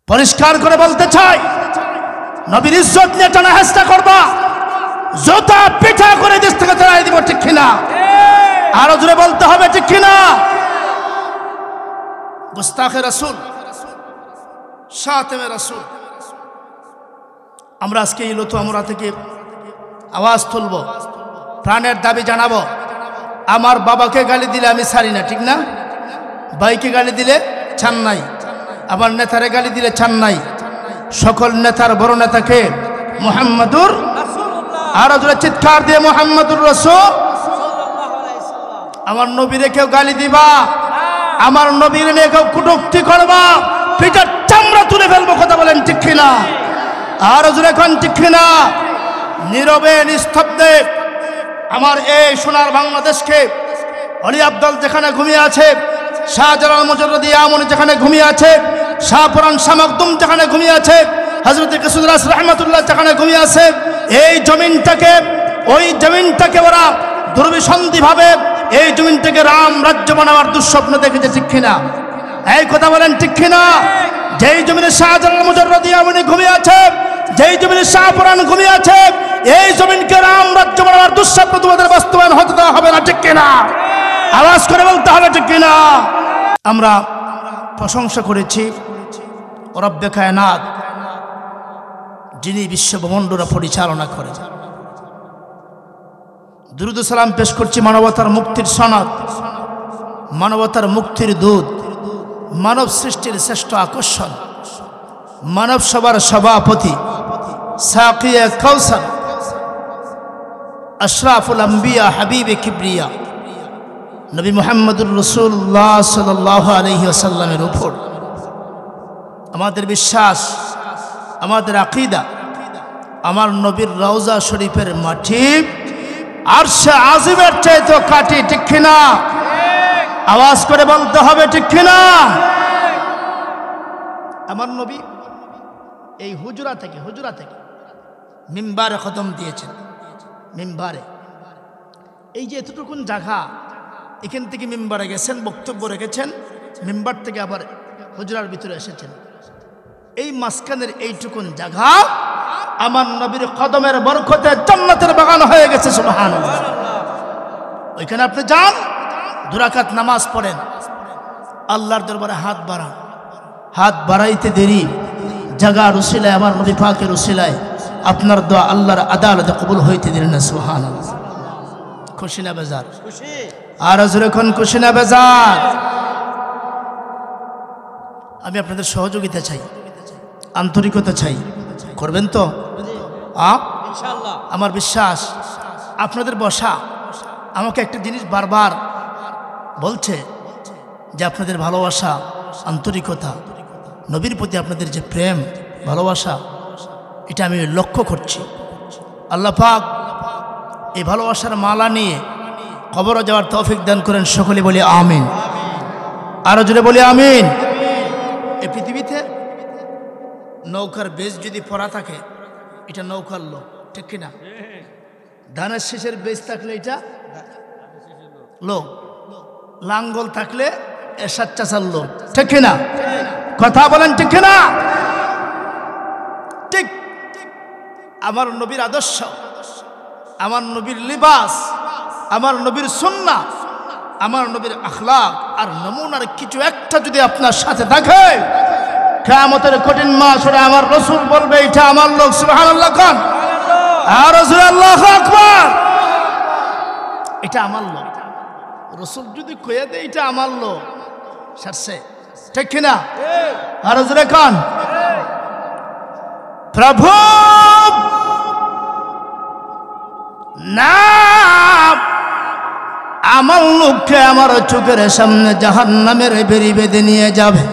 পরিষ্কার করে বলতে চাই, নবীর ইজ্জত নিয়ে টানা হেস্তা করবা, জোতা পিঠা করে দেশ থেকে তাড়াই দিব, ঠিক কিনা? আরো জোরে বলতে হবে, ঠিক কিনা? গুস্তাখে রাসূল, শাতিমে রাসূল। আমরা আজকে এই লতু আমরা থেকে আওয়াজ তুলব, প্রাণের দাবি জানাবো। আমার বাবাকে গালি দিলে আমি ছাড়ি না, ঠিক না? ভাইকে গালি দিলে ছাড় নাই, আবার নেতারে গালি দিলে ছাড় নাই। সকল নেতার বড় নেতাকে মুহাম্মাদুর রাসূলুল্লাহ, আরো জোরে চিৎকার দিয়ে মুহাম্মাদুর রাসূল। আমার নবীরে কেউ গালি দিবা, আমার নবীর নিয়ে কেউ কটূক্তি করবা, পিঠার চামড়া তুলে ফেলবো। কথা বলেন ঠিক কিনা? আরো জোরে কোন ঠিক কিনা? নীরবে নিস্তব্ধে আমার এই সোনার বাংলাদেশকে অলি আব্দাল যেখানে ঘুমিয়ে আছে, শাহজালাল মুজাররদি আমনি যেখানে ঘুমিয়ে আছে, শাহপুরান শাহ মাকদুম যেখানে ঘুমিয়ে আছে, হযরত কাসুদরাস রাহমাতুল্লাহ যেখানে ঘুমিয়ে আছে, এই জমিনটাকে, ওই জমিনটাকে ওরা দুর্বিসন্ধিভাবে এই জমিনটাকে রাম রাজ্য বানাবার দুঃস্বপ্ন দেখেছে, ঠিক কিনা? এই কথা বলেন ঠিক কিনা? যেই জমিনে শাহজালাল মুজাররদি আমনি ঘুমিয়ে আছে, যেই জমিনে শাহপুরান ঘুমিয়ে আছে, এই জমিনকে রাম রাজ্য বানাবার দুঃস্বপ্ন তোমাদের বাস্তবায়ন হতে দেওয়া হবে না, ঠিক কিনা? আওয়াজ করে বলতে হবে, ঠিক কিনা? আমরা প্রশংসা করেছি রব্বে কায়নাত, যিনি বিশ্ব ব্রহ্মাণ্ড পরিচালনা করে। দুরূদ ও সালাম পেশ করছি মানবতার মুক্তির সনদ, মানবতার মুক্তির দূত, মানব সৃষ্টির শ্রেষ্ঠ আকর্ষণ, মানব সভার সভাপতি, সাকিয়ে কাউসার, আশরাফুল আম্বিয়া, হাবিবে কিবরিয়া নবী মুহাম্মদুর রাসূলুল্লাহ সাল্লাল্লাহু আলাইহি ওয়াসাল্লামের উপর আমাদের বিশ্বাস, আমাদের আকীদা, আমার নবীর রওজা শরীফের মাটি আরশে আজিমের চাইতে কাটি, ঠিক কিনা? আওয়াজ করে বলতে হবে, ঠিক কিনা? আমার নবী এই হুজরা থেকে মিম্বারে খতম দিয়েছেন। মিম্বারে এই যে এতটুকুন জায়গা, এখান থেকে মিম্বারে গেছেন, বক্তব্য রেখেছেন, মিম্বার থেকে আবার হুজরার ভিতরে এসেছেন। এই মাঝখানের এইটুকুন জায়গা আমার নবীর কদমের বরকতে জান্নাতের বাগান হয়ে গেছে, সুবহানাল্লাহ। ওইখানে আপনি যান, 2 রাকাত নামাজ পড়েন, আল্লাহর দরবারে হাত বাড়ান, হাত বাড়াইতে দেরি জায়গার উসিলায়, আমার নবী পাকের উসিলায় আপনার দোয়া আল্লাহর আদালতে কবুল হইতে দেরি না, সুবহানাল্লাহ। খুশি না বেজার? আর যখন খুশি না বেজার? আমি আপনাদের সহযোগিতা চাই, আন্তরিকতা চাই, করবেন তো? ইনশাআল্লাহ। আমার বিশ্বাস আপনাদের বসা আমাকে একটা জিনিস বারবার বলছে যে আপনাদের ভালোবাসা, আন্তরিকতা, নবীর প্রতি আপনাদের যে প্রেম, ভালোবাসা, এটা আমি লক্ষ্য করছি। আল্লাহ পাক এই ভালোবাসার মালা নিয়ে কবরে যাওয়ার তৌফিক দান করেন, সকলে বলি আমিন। আরো জোরে বলি আমিন। এই পৃথিবীতে নৌকার বেজ যদি পড়া থাকে, এটা নৌকার লোক, ঠিক কিনা? ধানের শেষের বেজ থাকলে এটা লোক, লাঙ্গল থাকলে এরশাদ চাচার লোক, ঠিক কিনা? কথা বলেন, ঠিক কিনা? ঠিক আমার নবীর আদর্শ, আমার নবীর লিবাস, আমার নবীর সুন্নাহ, আমার নবীর আখলাক আর নমুনার কিছু একটা যদি আপনার সাথে থাকে, কিয়ামতের কঠিন মাসরে আমার রাসূল বলবে এটা আমার লোক, সুবহানাল্লাহ। কোন আর রাসূল, আল্লাহু আকবার, এটা আমার লোক। রাসূল যদি কয়ে দেয় এটা আমার লোক, সারছে, ঠিক কিনা? আর রাসূল কোন প্রভু না, আমার লোককে আমার চোখের সামনে জাহান্নামের বেড়ি বেঁধে নিয়ে যাবে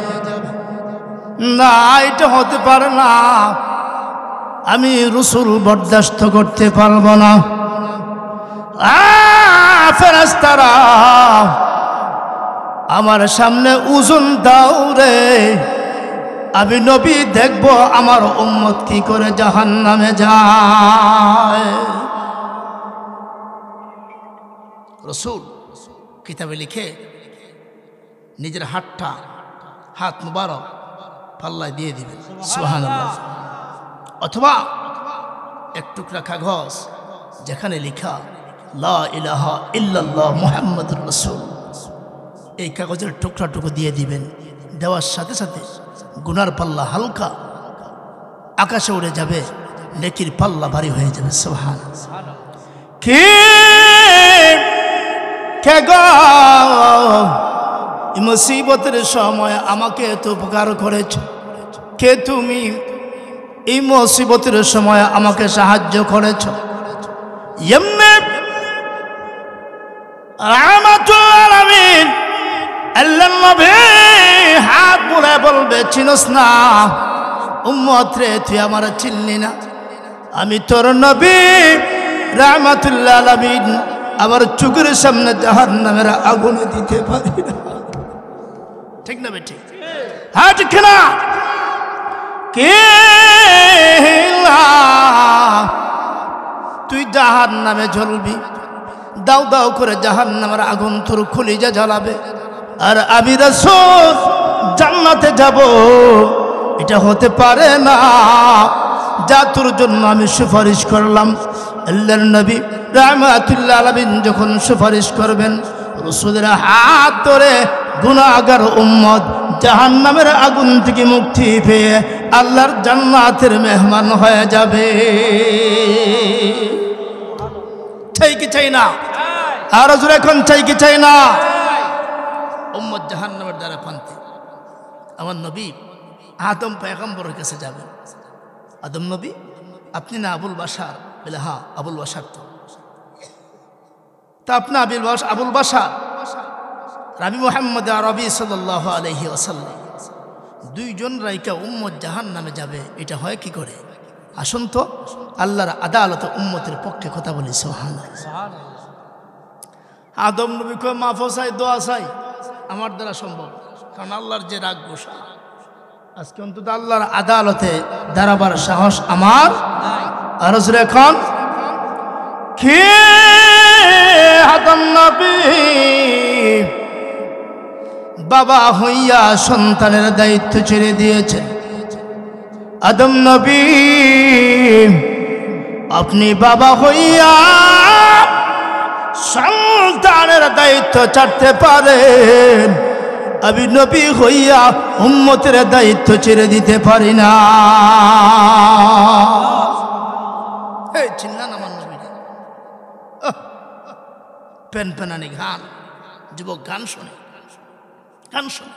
না, এটা হতে পারে না। আমি রাসূল বরদাস্ত করতে পারবো না। ফেরেশতারা আমার সামনে ওজন দাও রে, আমি নবী দেখব আমার উম্মত কি করে জাহান্নামে যায়। রাসূল কিতাবে লিখে নিজের হাত মুবারক পাল্লায় দিয়ে দিবেন, সুবহানাল্লাহ। অথবা এক টুকরা কাগজ যেখানে লেখা লা ইলাহা ইল্লাল্লাহ মুহাম্মাদুর রাসূল, এই কাগজের টুকরাটুকু দিয়ে দিবেন। দেওয়ার সাথে সাথে গুনার পাল্লা হালকা আকাশে উড়ে যাবে, নেকির পাল্লা ভারী হয়ে যাবে। সুবহানাল্লাহ। কে গো এই মুসিবতের সময় আমাকে এত উপকার করেছ? কে তুমি এই মুসিবতের সময় আমাকে সাহায্য করেছ? এমনি রাহমাতুল আলামিন আল্লাহর নবী হাত বুলায় বলবে, চিনস না উম্মত রে, তুই আমার চিনলি না? আমি তোর নবী রাহমাতুল আলামিন, আমার চোখের সামনে জাহান্নামের আগুনে দিতে পারি না। ঠিক না বেটি? হ্যাঁ ঠিক না? কে তুই জাহান্নামে জ্বলবি, দাও দাও করে জাহান্নামের আগুন তোর কলিজা জ্বালাবে, আর আমি রাসূল জান্নাতে যাব, এটা হতে পারে না। যা তোর জন্য আমি সুপারিশ করলাম। আল্লাহর নবী রাহমাতুল আলামিন যখন সুপারিশ করবেন, রাসূলের হাত ধরে গুনাহগার উম্মত জাহান্নামের আগুন থেকে মুক্তি পেয়ে আল্লাহর জান্নাতের মেহমান হয়ে যাবে। চাই কি চাই না? আর জোরে এখন চাই কি চাই না? উম্মত জাহান্নামের দ্বারা পান্তি। আমার নবী আদম পয়গম্বরের কাছে যাবেন। আদম নবী, আপনি না আবুল বাশার? বলে হ্যাঁ আবুল বাশার। তো তা আপনি আবুল বাশার, আমি মুহাম্মদ আরবি সাল্লাল্লাহু আলাইহি ওয়াসাল্লাম, দুইজন রাইকা উম্মত জাহান্নামে যাবে, এটা হয় কি করে? আসুন তো আল্লাহর আদালতে উম্মতের পক্ষে কথা বলি। সুবহানাল্লাহ। আদম নবী কয় মাফ চাই, দোয়া চাই, আমার দ্বারা সম্ভব, কারণ আল্লাহর যে রাগ গোসা, আজকে অন্তত আল্লাহর আদালতে দাঁড়াবার সাহস আমার আর এখন কে? আদম নবী বাবা হইয়া সন্তানের দায়িত্ব ছেড়ে দিয়েছেন। আদম নবী আপনি বাবা হইয়া সন্তানের দায়িত্ব ছাড়তে পারেন, আমি নবী হইয়া উম্মতের দায়িত্ব ছেড়ে দিতে পারি না। চিন্তা না আমার নবী পেন পেনানি গান, যুবক গান শোনে, গান শোনে,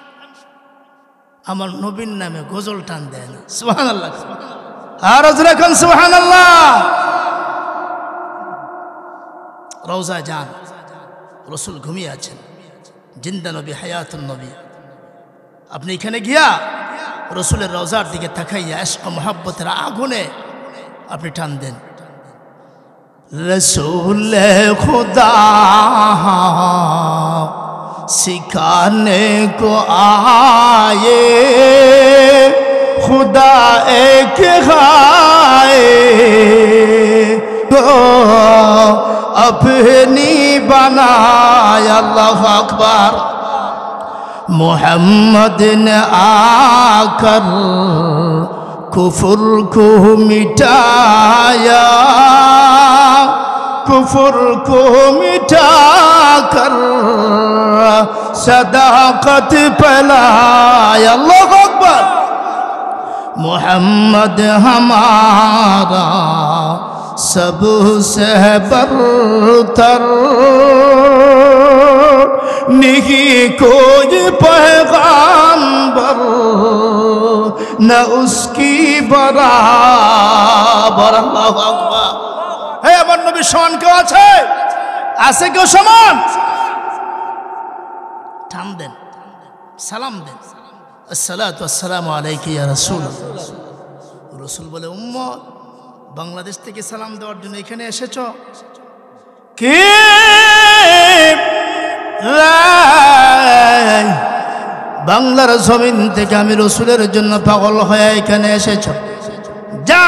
আমার নবীর নামে গজল টান দেয় না। সুবহানাল্লাহ। আর এখন সুবহানাল্লাহ। রওজা যান, রাসূল ঘুমিয়ে আছেন, জিন্দা নবী, হায়াতুন নবী। আপনি এখানে গিয়া রাসূলের রওজার দিকে তাকাইয়া ইশক ও মুহাব্বতের আগুনে আপনি টান দেন। रसूल खुदा सिखाने को आए, खुदा एक खाए तो अपनी बनाया। अल्लाह अकबर। मोहम्मद ने आकर कुफर को मिटाया, कुफर को मिटा कर सदाकत फैलाया। अल्लाह अकबर। मोहम्मद हमारा सबसे बरतर, नहीं कोई पैगाम्बर न उसकी बराबर। अल्लाह अकबर। হে আমার নবীর সমান কেউ আছে? আছে কেউ সমান? টান দেন, সালাম দেন, আসসালাতু আসসালামু আলাইকা ইয়া রাসূলুল্লাহ। রাসূল বলে, উম্মত বাংলাদেশ থেকে সালাম দেওয়ার জন্য এখানে এসেছো? কে? বাংলার জমিন থেকে আমি রাসূলের জন্য পাগল হয়ে এখানে এসেছো? যা,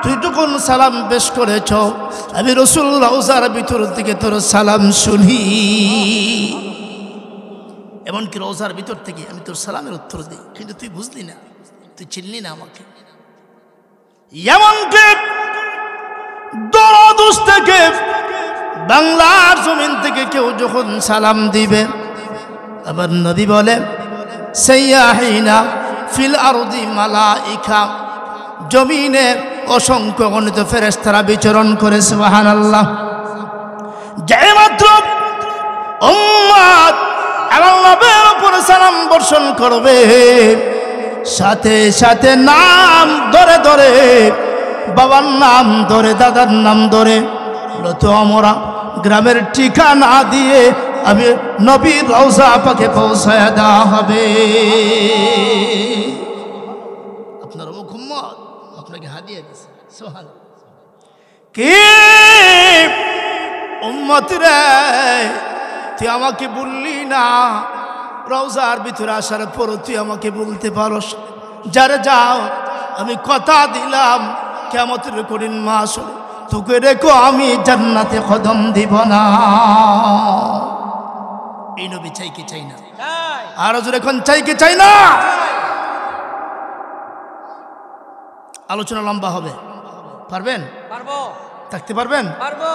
তুই যখন সালাম পেশ করেছ, আমি রাসূল রওজার ভিতর থেকে তোর সালাম শুনি। এমনকি রোজার ভিতর থেকে আমি তোর সালামের উত্তর দিই, কিন্তু তুই বুঝলি না, তুই চিনলি না আমাকে। এমনকি দরদুস থেকে বাংলার জমিন থেকে কেউ যখন সালাম দিবে, আবার নবী বলে সাইয়াহিনা ফিল আরদি মালাইকা, জমিনে অসংখ্য গণিত ফেরেশতারা বিচরণ করে, সুবহানাল্লাহ। যে মাত্র উম্মত আমার নবীর উপর সালাম বর্ষণ করবে, সাথে সাথে নাম ধরে ধরে, বাবার নাম ধরে, দাদার নাম ধরে, নত আমরা গ্রামের ঠিকানা দিয়ে আমি নবীর রওজা পাকে পৌঁছায় দেওয়া হবে। আপনার অমুক উম্মত আপনাকে হাদিয়া দিয়েছে, সুবহানাল্লাহ। কি উম্মত রে, তুই আমাকে বললি না রওজার ভিতরে আসার পর তুই আমাকে বলতে পারস, যারে যাও আমি কথা দিলাম কিয়ামতের কঠিন মাস তোকে রেখো আমি জান্নাতে কদম দিব না। এই নবী চাই কি চাই না? আর হুজুর এখন চাই কি চাই না? আলোচনা লম্বা হবে, পারবেন? পারবো। থাকতে পারবেন? পারবো।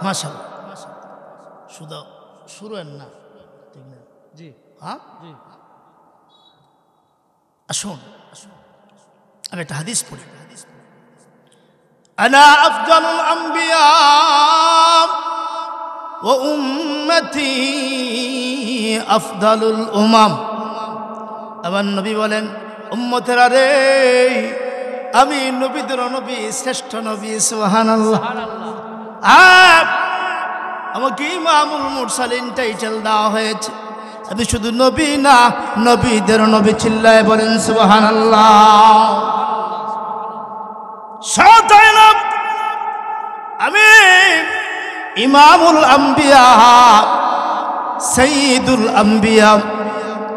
মাশাআল্লাহ। শুধু শুরু না, ঠিক না? জি। হ্যাঁ, জি। আসুন আমি একটা হাদিস পড়ি। আনা আফদালুল আম্বিয়া ওয়া উম্মতি আফদালুল উমাম। আমার নবী বলেন, উম্মতেরা রে, আমি নবীদের নবী, শ্রেষ্ঠ নবী, সুবহানাল্লাহ। আমাকে ইমামুল মুরসালিন টাইটেল দেওয়া হয়েছে, আমি শুধু নবী না, নবীদের নবী। চিল্লায় বলেন সুবহানাল্লাহ। আমি ইমামুল আম্বিয়া, সাইয়্যিদুল আম্বিয়া,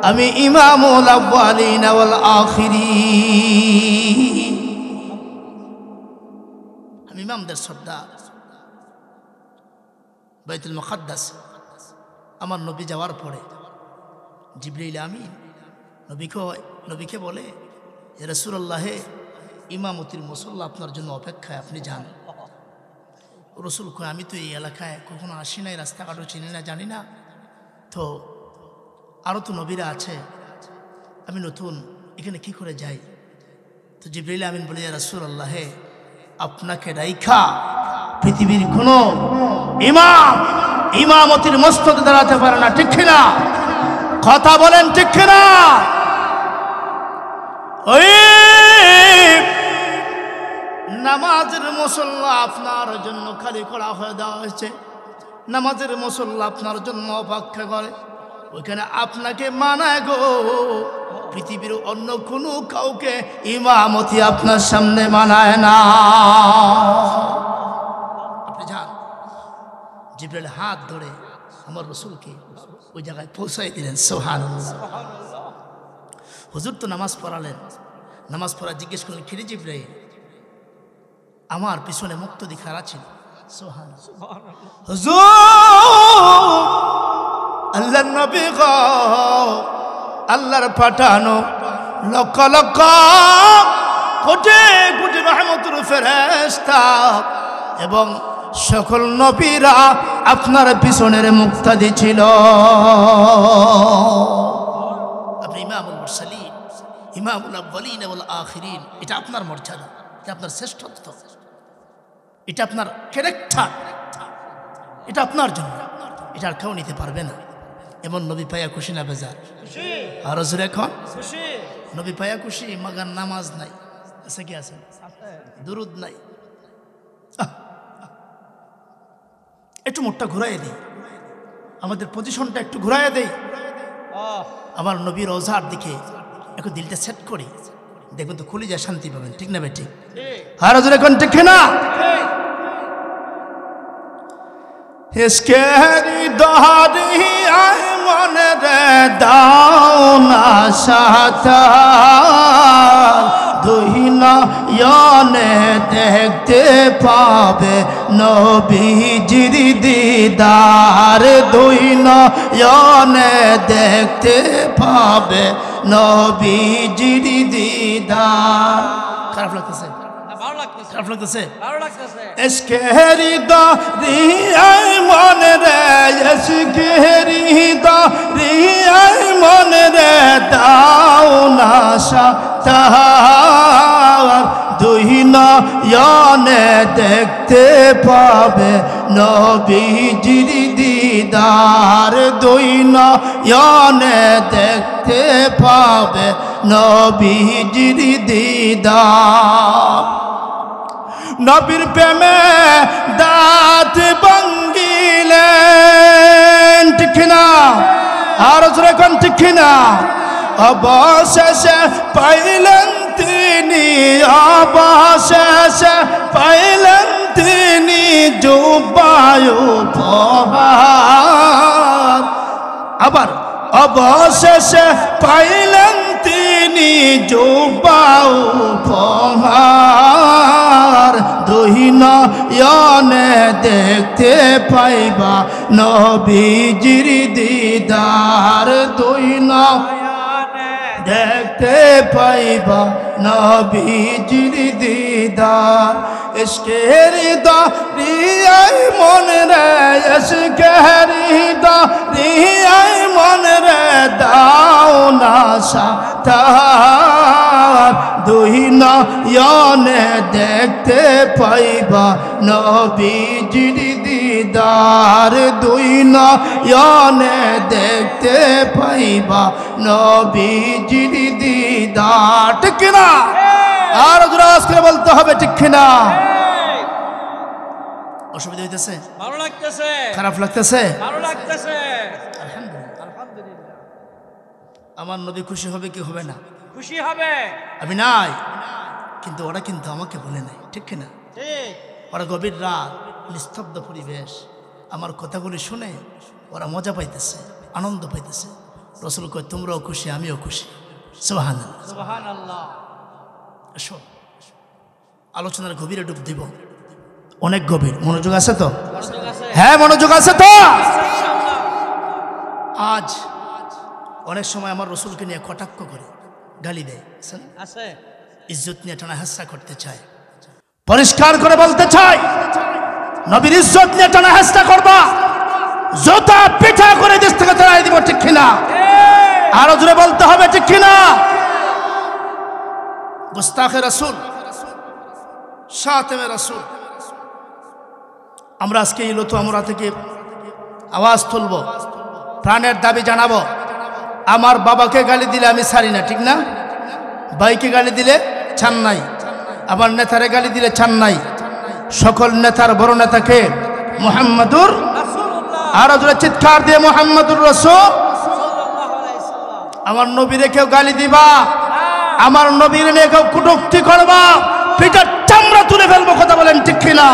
আমি ইমামুল আউয়ালিন ওয়াল আখিরিন। আমি ইমামদের সর্দার। বাইতুল মুকাদ্দাস আমার নবী যাওয়ার পরে জিবরাইল আমিন নবীকে বলে, ইয়া রাসূলুল্লাহ, ইমামতির মুসল্লা আপনার জন্য অপেক্ষায়, আপনি যান। রসুল কয়, আমি তো এই এলাকায় কখনো আসি নাই, রাস্তাঘাটও চিনি না, জানি না, তো আরও তো নবীরা আছে, আমি নতুন, এখানে কি করে যাই? তো জিবরাইল আমিন বলে, ইয়া রাসূলুল্লাহ, আপনাকে রাইখা পৃথিবীর কোনো ইমাম ইমামতির মস্তদে দাঁড়াতে পারে না, ঠিক কিনা? কথা বলেন, ঠিক কিনা? ওই নামাজের মুসল্লা আপনার জন্য খালি করা হয়ে দেওয়া হয়েছে, নামাজের মুসল্লা আপনার জন্য অপেক্ষা করে, ওইখানে আপনাকে মানায় গো। পৃথিবীর অন্য কোনো কাউকে ইমামতি আপনার সামনে মানায় না। আপনি যান। জিবরাইল হাত ধরে আমার রসুলকে ওই জায়গায় পৌঁছাই দিলেন, সুবহানাল্লাহ। হুজুর তো নামাজ পড়ালেন, নামাজ পড়া জিজ্ঞেস করলেন, কিরে জিবরাইল, আমার পিছনে মুক্তদি খাড়া ছিল, সুবহানাল্লাহ। হুজুর, আল্লাহর নবী গো, আল্লাহর পাঠানো লক্ষ লক্ষ কোটি কোটি রহমতের ফেরেশতা এবং সকল নবীরা আপনার পিছনের মুক্তাদি ছিল। আপনি ইমামুল মুরসালিন, ইমামুল আউয়ালিন ওয়াল আখিরিন। এটা আপনার মর্যাদা, এটা আপনার শ্রেষ্ঠত্ব, এটা আপনার ক্যারেক্টার, এটা আপনার জন্য, এটা আর কেউ নিতে পারবে না। এমন নবী পাইয়া খুশি না বেজার? আর হুজুর এখন নবী পাইয়া খুশি, মাগার নামাজ নাই, আছে কি আছে? দুরুদ নাই। একটু মুখটা ঘুরাইয়ে দিই, আমাদের পজিশনটা একটু ঘুরাইয়ে দেই, আমার নবীর রওজার দিকে একটু দিলটা সেট করি, দেখবেন তো খুলে যায়, শান্তি পাবেন, ঠিক না ভাই? ঠিক। আর হুজুর এখন ঠিক না? ইসকেরি দহারি আয় মনে রে দাও না সাথা, দুই না নয়নে দেখতে পাবে নবীজির দিদার, দুই নয়নে দেখতে পাবে নবীজির দিদার। খারাপ লাগতেছে? খারাপ লাগতেছে? এসকেরি দরিয়ায় মন রে, এসকেরি দরিয়ায় মন রে, দাও না সাতার, দুই নয়নে দেখতে পাবে নবীজির দিদার, দুই নয়নে দেখতে পাবে নবীজির দিদার। নবীর প্রেমে দাঁত ভাঙ্গিলেন, ঠিক না? আর জোরে কোন ঠিক না? অবশেষে পাইলেন তিনি, অবশেষে পাইলেন তিনি জুব্বায় উপহার। আবার অবশেষে পাইলেন তিনি জুব্বায় উপহার, দুই নয়নে দেখতে পাইবা নবীজির দিদার, দুই নয়নে দেখতে পাইবা নবীজির দিদার। ইশকের দরিয়ায় মন রে, ইশকের দরিয়ায় মন রে, দাও না সাতার, দুই নয়নে দেখতে পাইবা নবীজির দিদার, দুই নয়নে দেখতে পাইবা নবীজির দিদার, ঠিক না? আর জোরাজ করে বলতে হবে, ঠিক না? অসুবিধা হইতেছে? ভালো লাগতেছে? খারাপ লাগতেছে? ভালো লাগতেছে। আলহামদুলিল্লাহ। আমার নবী খুশি হবে কি হবে না? খুশি হবে। আমি নাই, কিন্তু ওরা কিন্তু আমাকে বলে নাই, ঠিক না? ঠিক। ওরা গভীর রাত, নিস্তব্ধ পরিবেশ, আমার কথাগুলি শুনে ওরা মজা পাইতেছে, আনন্দ পাইতেছে। রাসূল কয় তোমরাও খুশি, আমিও খুশি। সুবহানাল্লাহ, সুবহানাল্লাহ। এসো আলোচনার গভীরে ডুব দিব, অনেক গভীর। মনোযোগ আছে তো? হ্যাঁ, মনোযোগ আছে তো? আজ অনেক সময় আমার রসুলকে নিয়ে কটাক্ষ করে, গালি দেয়, ইজ্জত নিয়ে টানা হাসা করতে চায়। পরিষ্কার করে বলতে চাই, নবীর ইজ্জত নিয়ে টানা হাসা করবা, জোতা পিঠা করে দেশ থেকে তাড়াই দিব, ঠিক কিনা? আরো জোরে বলতে হবে, ঠিক কিনা? গুস্তাখে রাসূল, শাতিমে রাসূল। আমরা আজকে এই লতু আমরা থেকে আওয়াজ তুলব, প্রাণের দাবি জানাবো। আমার বাবাকে গালি দিলে আমি ছাড়ি না, ঠিক না? ভাইকে গালি দিলে ছাড় নাই, আমার নেতারে গালি দিলে ছাড় নাই। সকল নেতার বড় নেতাকে মুহাম্মাদুর রাসূলুল্লাহ, আর জোরে চিৎকার দিয়ে মুহাম্মাদুর রাসূল। আমার নবীরে কেউ গালি দিবা, আমার নবীর নিয়ে কেউ কটূক্তি করবা, পিঠের চামড়া তুলে ফেলবো, কথা বলেন ঠিক কিনা?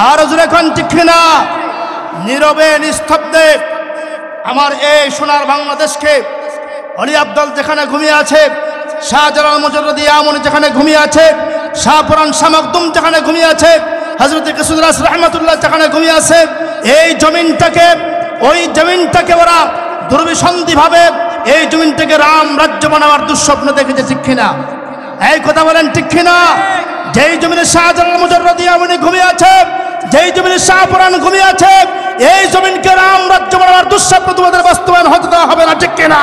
আর জোরে কোন ঠিক কিনা? নীরবে নিস্তব্ধে আমার এই সোনার বাংলাদেশকে, অলি আব্দাল যেখানে ঘুমিয়ে আছে, শাহজালাল মুজাররদি আমনি যেখানে ঘুমিয়ে আছে, শাহপুরান শাহ মখদুম যেখানে ঘুমিয়ে আছে, হযরত কিসুদরাস রাহমাতুল্লাহ যেখানে ঘুমিয়ে আছে, এই জমিনটাকে, ওই জমিনটাকে ওরা দুর্বিসন্ধিভাবে এই জমিনটাকে রাম রাজ্য বানাবার দুঃস্বপ্ন দেখেছে, ঠিক কিনা? এই কথা বলেন ঠিক কিনা? যেই জমিনে শাহজালাল মুজাররদি আমনি ঘুমিয়ে আছে, যেই জমিনে শাহপুরান ঘুমিয়ে আছে, এই জমিনকে রাম রাজ্য বানাবার দুঃস্বপ্ন তোমাদের বাস্তবায়ন হতে দেওয়া হবে না, ঠিক কিনা?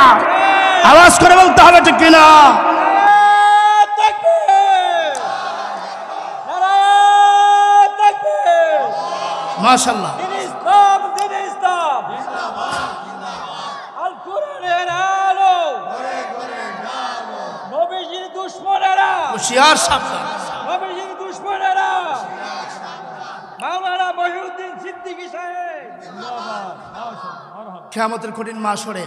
আওয়াজ করে বলতে হবে, ঠিক কিনা? মাশাআল্লাহ। হুশিয়ার সাবধান, নবীজির দুশমনেরা। মাওলানা মহিউদ্দিন সিদ্দিকী সাহেব কিয়ামতের কঠিন মাশরে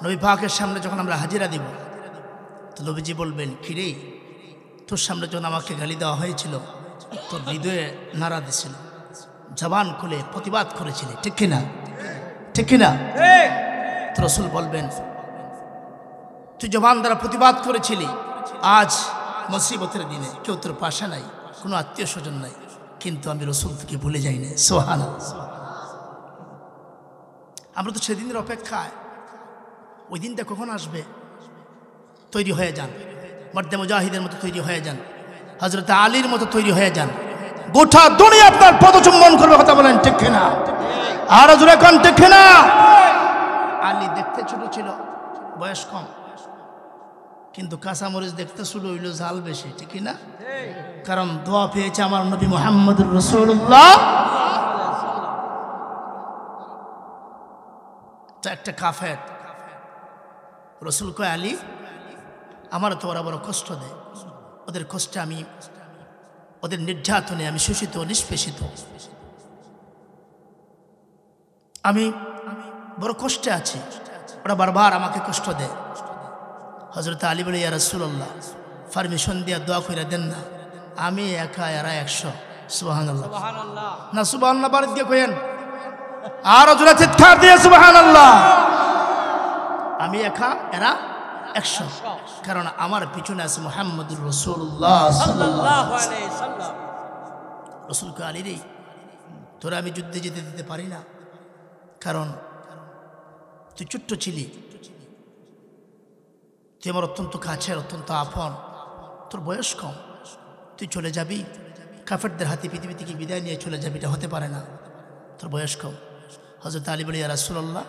নবী পাকের সামনে যখন আমরা হাজিরা দিব, তো নবীজি বলবেন, কিরে তোর সামনে যখন আমাকে গালি দেওয়া হয়েছিল, তোর হৃদয়ে নাড়া দিছিল, জবান খুলে প্রতিবাদ করেছিলে, ঠিক কিনা? ঠিক কিনা? তো রাসূল বলবেন, তুই জবান দ্বারা প্রতিবাদ করেছিলি, আজ মুসিবতের দিনে কেউ তোর পাশে নাই, কোনো আত্মীয় স্বজন নাই, কিন্তু আমি রসুলকে ভুলে যাই না। সুবহানাল্লাহ। আমরা তো সেদিনের অপেক্ষায়, ওই দিনটা কখন আসবে তৈরি হয়ে যান। মর্দে মুজাহিদের মতো তৈরি হয়ে যান, হযরত আলীর মতো তৈরি হয়ে যান। গোটা দুনিয়া আপনার পদচুম্বন করবে, কথা বলেন ঠিক কিনা? আর জোরে কোন ঠিক কিনা? আলী দেখতে ছোট ছিল, বয়স কম, কিন্তু কাঁচামরিচ দেখতে শুরু হইল ঝাল বেশি, ঠিক না? কারণ দোয়া পেয়েছে আমার নবী মুহাম্মদুর রাসূলুল্লাহ। একটা কাফের রসুল কয়, আলী আমার তো ওরা বড় কষ্ট দেয়, ওদের কষ্টে আমি, ওদের নির্যাতনে আমি শোষিত নিষ্পেষিত, আমি বড় কষ্টে আছি, ওরা বারবার আমাকে কষ্ট দেয়। হযরত আলী বলে, ইয়া রাসূলুল্লাহ পারমিশন দিয়া দোয়া কইরা দেন না, আমি একা এরা 100। সুবহানাল্লাহ না সুবহানাল্লাহ বাড়ি দিয়ে কইেন, আর জোরে চিৎকার দিয়ে সুবহানাল্লাহ। আমি একা এরা 100, কারণ আমার পিছনে আছে মুহাম্মদুর রাসূলুল্লাহ সাল্লাল্লাহু আলাইহি ওয়াসাল্লাম। রাসূল কয়, আলী রে তোরা আমি যুদ্ধে যেতে দিতে পারি না, কারণ তুই ছোট্ট ছিলি, তুই আমার অত্যন্ত কাছের, অত্যন্ত আপন, তোর বয়স কম, তুই চলে যাবি কাফেরদের হাতে, পৃথিবী থেকে বিদায় নিয়ে চলে যাবি, এটা হতে পারে না, তোর বয়স কম। হযরত আলী বলে, ইয়া রাসূলুল্লাহ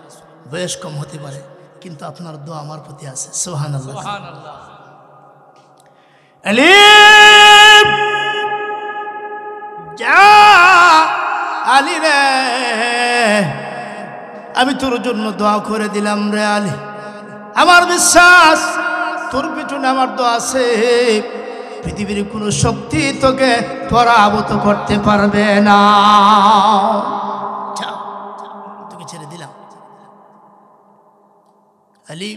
বয়স কম হতে পারে, কিন্তু আপনার দোয়া আমার প্রতি আছে। সুবহানাল্লাহ। আলী যা, আলী রে আমি তোর জন্য দোয়া করে দিলাম রে আলী, আমার বিশ্বাস তোর পিছনে আমার দোয়া আছে, পৃথিবীর কোনো শক্তি তোকে পরাভূত করতে পারবে না, তোকে ছেড়ে দিলাম। আলী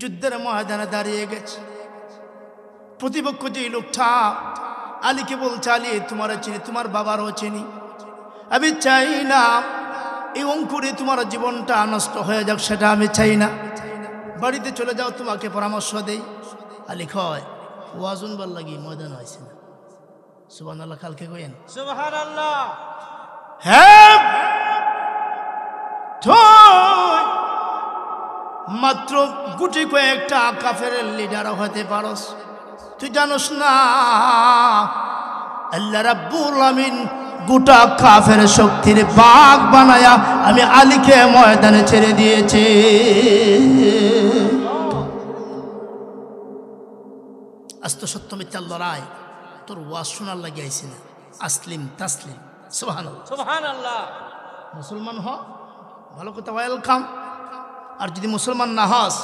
যুদ্ধের ময়দানে দাঁড়িয়ে গেছে, প্রতিপক্ষ যে লোকটা আলীকে বলছে, আলী তোমার চিনি, তোমার বাবারও চিনি, আমি চাই না এই অঙ্কুরে তোমার জীবনটা নষ্ট হয়ে যাক, সেটা আমি চাই না, বাড়িতে চলে যাও, তোমাকে পরামর্শ দেই। আলী কয়, ওয়াজন বল লাগি ময়দান হয়েছে না। সুবহানাল্লাহ, কালকে কইেন সুবহানাল্লাহ। হ্যাঁ মাত্র গুটি কয়েকটা কাফের লিডার হতে পারস, তুই জানোস না আল্লাহ রাব্বুল আমিন গোটা কাফের শক্তির বাঘ বানায়া আমি আলীকে ময়দানে ছেড়ে দিয়েছি। আস্ত সত্য মিথ্যার লড়াই, তোর ওয়াজ শোনার লাগে আইছি না, আসলিম তাসলিম। সুবহানাল্লাহ সুবহানাল্লাহ। মুসলমান হ, ভালো কথা, ওয়েলকাম। আর যদি মুসলমান না হস,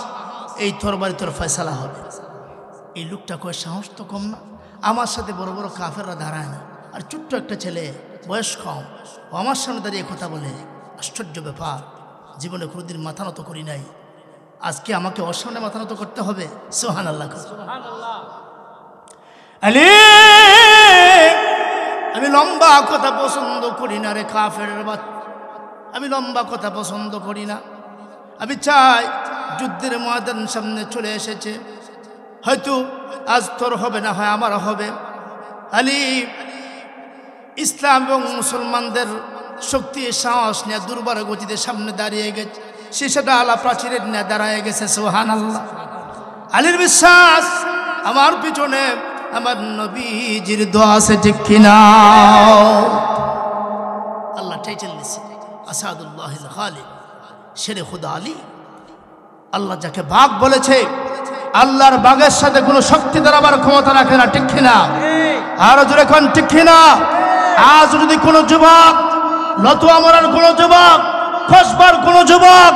এই তোর বাড়ি তোর ফয়সালা হবে। এই লোকটা কয়, সাহস তো কম না, আমার সাথে বড় বড় কাফেররা দাঁড়ায় না, আর ছোট্ট একটা ছেলে বয়স কম, ও আমার সামনে দাঁড়িয়ে কথা বলে, আশ্চর্য ব্যাপার, জীবনে কোনোদিন মাথা নত করি নাই, আজকে আমাকে ওর সামনে মাথা নত করতে হবে। সুবহানাল্লাহ সুবহানাল্লাহ। আলী আমি লম্বা কথা পছন্দ করি না রে কাফেরের বাচ্চা, আমি লম্বা কথা পছন্দ করি না, আমি চাই যুদ্ধের ময়দান সামনে চলে এসেছে, হয়তো আজ তোর হবে না হয় আমার হবে। আলী ইসলাম এবং মুসলমানদের শক্তি সাহস নিয়ে দুর্বার গতিতে সামনে দাঁড়িয়ে গেছে, সেটা আলা প্রাচীরের নিয়ে দাঁড়ায় গেছে। সুবহানাল্লাহ। আলীর বিশ্বাস আমার পিছনে আমার নবীজির দোয়া আছে, ঠিক কিনা? আল্লাহ টাইটেল দিছে আসাদুল্লাহিল গালিব, শেরে খুদা আলী। আল্লাহ যাকে বাঘ বলেছে, আল্লাহর বাঘের সাথে কোনো শক্তি দাঁড়াবার ক্ষমতা রাখে না, ঠিক কিনা? আরো জোরে কোন ঠিক কিনা? আজ যদি কোনো যুবক, লতুয়া মরার কোনো যুবক, কসবার কোনো যুবক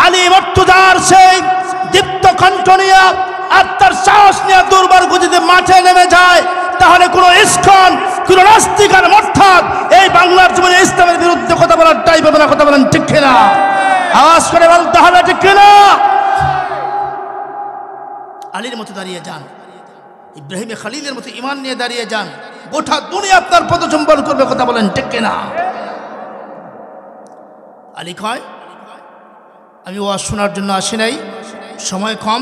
আলী মর্তুজার সেই দীপ্ত কণ্ঠ নিয়ে আর তার সাহস নিয়ে দুর্বার গতিতে মাঠে নেমে যায়, তাহলে কোনো ইস্কন, কোনো নাস্তিক আর মুরতাদ এই বাংলার জীবনে ইসলামের বিরুদ্ধে কথা বলার টাইপ হবে না। কথা বলেন ঠিক কিনা? আওয়াজ করে বলতে হবে, ঠিক কিনা? আলীর মতো দাঁড়িয়ে যান, ইব্রাহিম খলিলের মতো ইমান নিয়ে দাঁড়িয়ে যান, গোটা দুনিয়া আপনার পদচুম্বন করবে। কথা বলেন ঠিক কিনা? আলী কয়, আমি ওয়াজ শোনার জন্য আসি নাই, সময় কম,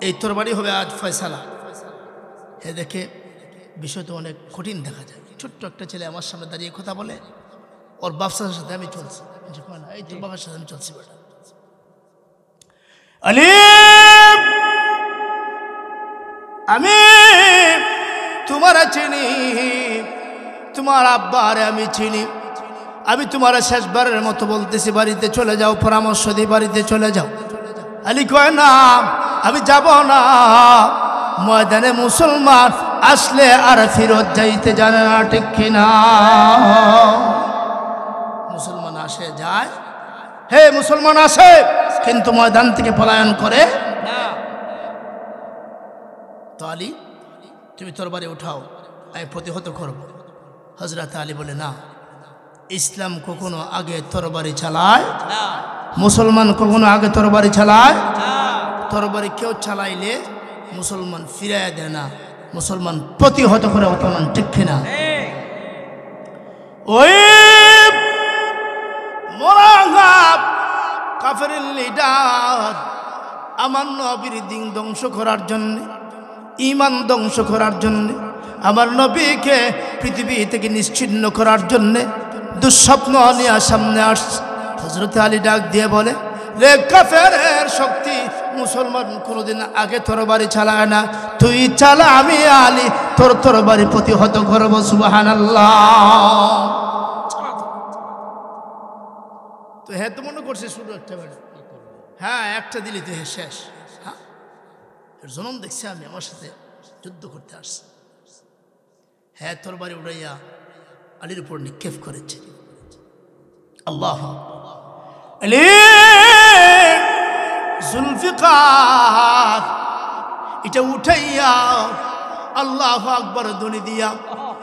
এই তোর বাড়ি হবে আজ ফয়সালা। এ দেখে বিষয় তো অনেক কঠিন দেখা যায়। ছোট্ট একটা ছেলে আমার সামনে দাঁড়িয়ে কথা বলে, ওর বাপসার সাথে আমি চলছি, এই তোর বাবার সাথে আমি চলছি। বেটা আলী, আমি তোমার চিনি, তোমার আব্বারে আমি চিনি, আমি তোমার শেষবারের মতো বলতেছি বাড়িতে চলে যাও, পরামর্শ দিয়ে বাড়িতে চলে যাও। আলী কয় না, আমি যাব না, ময়দানে মুসলমান আসলে আর ফিরত যাইতে জানে না, ঠিক কিনা? মুসলমান আসে যায়, হে মুসলমান আসে, কিন্তু ময়দান থেকে পলায়ন করে না। তো আলী, তুমি তরবারি উঠাও, আমি প্রতিহত করব। হযরত আলী বলে, না, ইসলাম কখনো আগে তরবারি চালায় না, মুসলমান কখনো আগে তরবারি চালায় না। তরবারি কেউ চালাইলে মুসলমান ফিরাইয়া দেয় না, মুসলমান প্রতিহত করে, মুসলমান ঠিক কিনা? ওই মোরাগাব কাফেরের লিডার আমার নবীর দিন ধ্বংস করার জন্য, ঈমান ধ্বংস করার জন্য, আমার নবীকে পৃথিবী থেকে নিশ্চিহ্ন করার জন্য দুঃস্বপ্ন নিয়ে সামনে আসছে। হযরত আলী ডাক দিয়ে বলে, রে কাফেরের শক্তি, মুসলমান কোনোদিন আগে তরবারি চালায় না, তুই চালা, আমি আলী তোর তরবারি প্রতিহত করব। সুবহানাল্লাহ। তো হ্যাঁ, তো মনে করছে শুধু একটা বেড়ে, হ্যাঁ একটা দিলি তো শেষ। হ্যাঁ, এর জনম দেখছি আমি, আমার সাথে যুদ্ধ করতে আসছে। হ্যাঁ, তরবারি উড়াইয়া আলীর উপর নিক্ষেপ করেছে। আল্লাহ, আলী জুলফিকার এটা উঠাইয়া আল্লাহু আকবার ধ্বনি দিয়া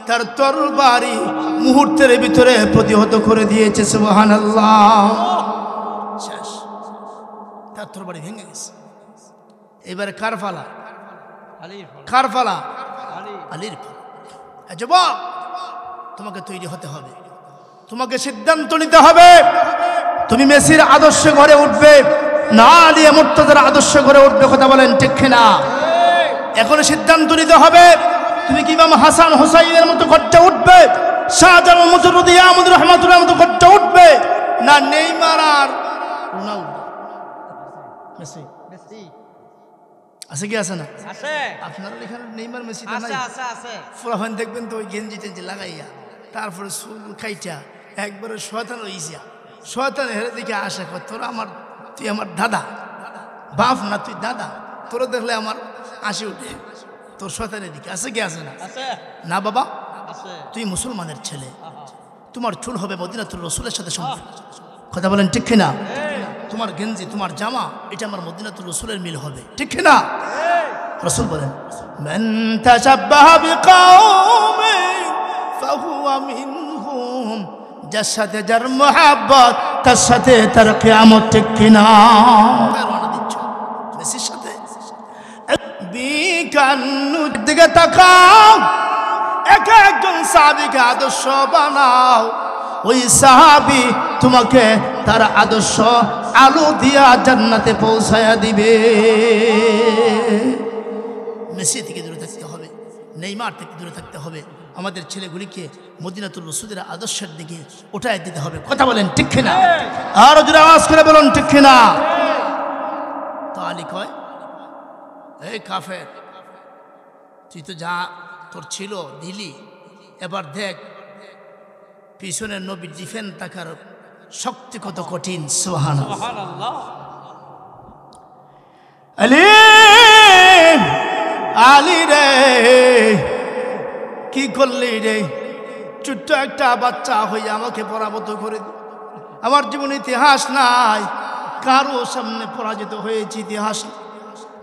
তার তরবারি মুহূর্তের ভিতরে প্রতিহত করে দিয়েছে। সুবহানাল্লাহ। শেষ, তার তরবারি ভেঙে গেছে। এবারে কার পালা? কার পালা? আলীর পালা। যুবক, তোমাকে তৈরি হতে হবে, তোমাকে সিদ্ধান্ত নিতে হবে। তুমি মেসির আদর্শ ঘরে উঠবে না আলিয়া মুর্তজার আদর্শ ঘরে উঠবে? কথা বলেন ঠিক কিনা? এখন সিদ্ধান্ত নিতে হবে, তুমি কি ইমাম হাসান হুসাইনের মতো ঘরটা উঠবে, শাহজালাল মুজাদ্দিদ আহমদ রহমাতুল্লাহর মতো ঘরটা উঠবে, না নেইমার আর রোনালদো? মেসি আছে কি আছে না? আছে। আপনারা এখানে নেইমার মেসি তো নাই? আছে আছে। ফুরাফান দেখবেন তো ওই গেঞ্জি টেঞ্জি লাগাইয়া, তারপরে চুল খাইটা একবারে শয়তান হইয়া, শয়তান হেরে দিকে আশা কর, তোরা আমার, তুই আমার দাদা, বাপ না তুই দাদা, তোরা দেখলে আমার হাসি উঠে, তোর শয়তানের দিকে। আছে কি আছে না? না বাবা, তুই মুসলমানের ছেলে, তোমার চুল হবে মদিনাতুর রাসূলের সাথে সম্পর্ক। কথা বলেন ঠিক কিনা? তোমার গেঞ্জি, তোমার জামা, এটা আমার মদিনাতুর রাসূলের মিল হবে, ঠিক কিনা? রাসূল বলেন, মান তাশাব্বাহা বিকাওমিন ফাহুয়া মিনহুম, যার সাথে যার মুহাব্বত তার সাথে তার কিয়ামত, ঠিক কিনা? মেসির সাথে বিকান্নুর দিকে তাকাও, এক একজন সাহাবীকে আদর্শ বানাও, ওই সাহাবী তোমাকে তার আদর্শ আলো দিয়া জান্নাতে পৌঁছায়া দিবে। মেসি থেকে দূরে থাকতে হবে, নেইমার থেকে দূরে থাকতে হবে, আমাদের ছেলেগুলিকে মদিনাতুর রাসূলের আদর্শের দিকে ওঠায় দিতে হবে। কথা বলেন ঠিক কিনা? আর জোরে আওয়াজ করে বলুন ঠিক কিনা? তো আলী কয়, এই কাফের, তুই তো যা তোর ছিল দিলি, এবার দেখ পিছনের নবীর ডিফেন্স থাকার শক্তি কত কঠিন। সুবহানাল্লাহ। আলী, আলী রে, কি করলি রে? ছোট্ট একটা বাচ্চা হয়ে আমাকে পরাভূত করে দি। আমার জীবন ইতিহাস নাই, কারো সামনে পরাজিত হয়েছে ইতিহাস।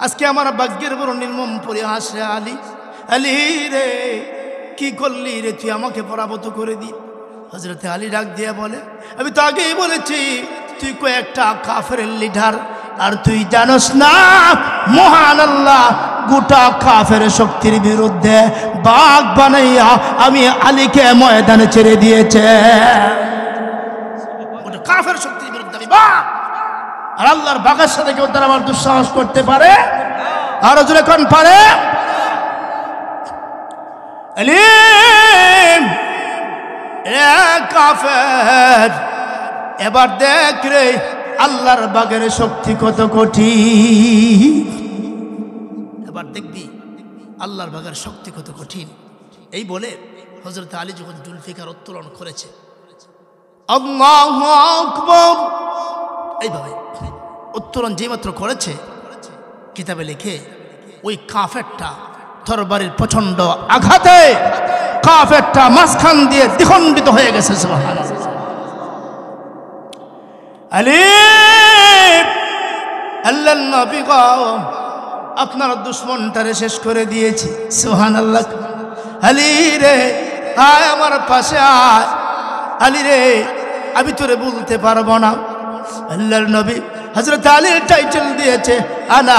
আজকে আমার ভাগ্যের বড় নির্মম পরিহাস রে আলী। আলী রে, কি করলি রে? তুই আমাকে পরাভূত করে দি। হযরত আলী ডাক দিয়ে বলে, আমি তো আগেই বলেছি তুই কয়েকটা কাফেরের লিডার, আর তুই জানোস না মহান আল্লাহ গোটা কাফের শক্তির বিরুদ্ধে বাঘ বানাইয়া আমি আলীকে ময়দানে ছেড়ে দিয়েছে। গোটা কাফের শক্তির বিরুদ্ধে আমি বাঘ, আর আল্লাহর বাঘের সাথে কেউ তারা আমার দুঃসাহস করতে পারে? আর জোরে কোন পারে? আলিম এ কাফের, এবার দেখ রে আল্লাহর বাগের শক্তি কত কঠিন। এবার দেখবি আল্লাহর বাগের শক্তি কত কঠিন। এই বলে হযরত আলী যখন জুলফিকার উত্তোলন করেছে, আল্লাহু আকবার, এইভাবে উত্তোলন যেমাত্র করেছে, কিতাবে লিখে ওই কাফেরটা তরবারির প্রচন্ড আঘাতে কাফেরটা মাঝখান দিয়ে দ্বিখণ্ডিত হয়ে গেছে। সুবহানাল্লাহ। আলী আল্লাহর নবী গো, আপনার দুশমনটারে শেষ করে দিয়েছি। সুবহানাল্লাহ। আলী রে আয় আমার পাশে আয়। আলী রে আমি তোরে বলতে পারবো না। আল্লাহর নবী হযরত আলীর টাইটেল দিয়েছে আনা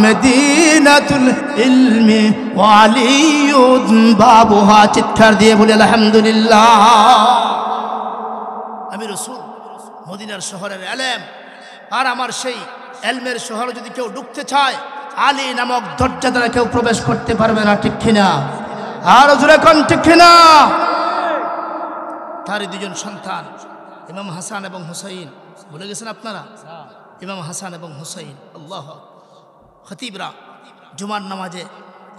মদিনাতুল ইলমি ওয়া আলিয়ুন বাবুহা। চিৎকার দিয়ে বলি আলহামদুলিল্লাহ। আমি রাসূল মদিনার শহরের এলেম, আর আমার সেই এলমের শহরে যদি কেউ ঢুকতে চায়, আলী নামক দরজা দ্বারা কেউ প্রবেশ করতে পারবে না। ঠিক কিনা? আর জোরে কোন ঠিক কিনা? তারই দুজন সন্তান ইমাম হাসান এবং হুসাইন, ভুলে গেছেন আপনারা? ইমাম হাসান এবং হুসাইন, আল্লাহ খতিবরা জুমার নামাজে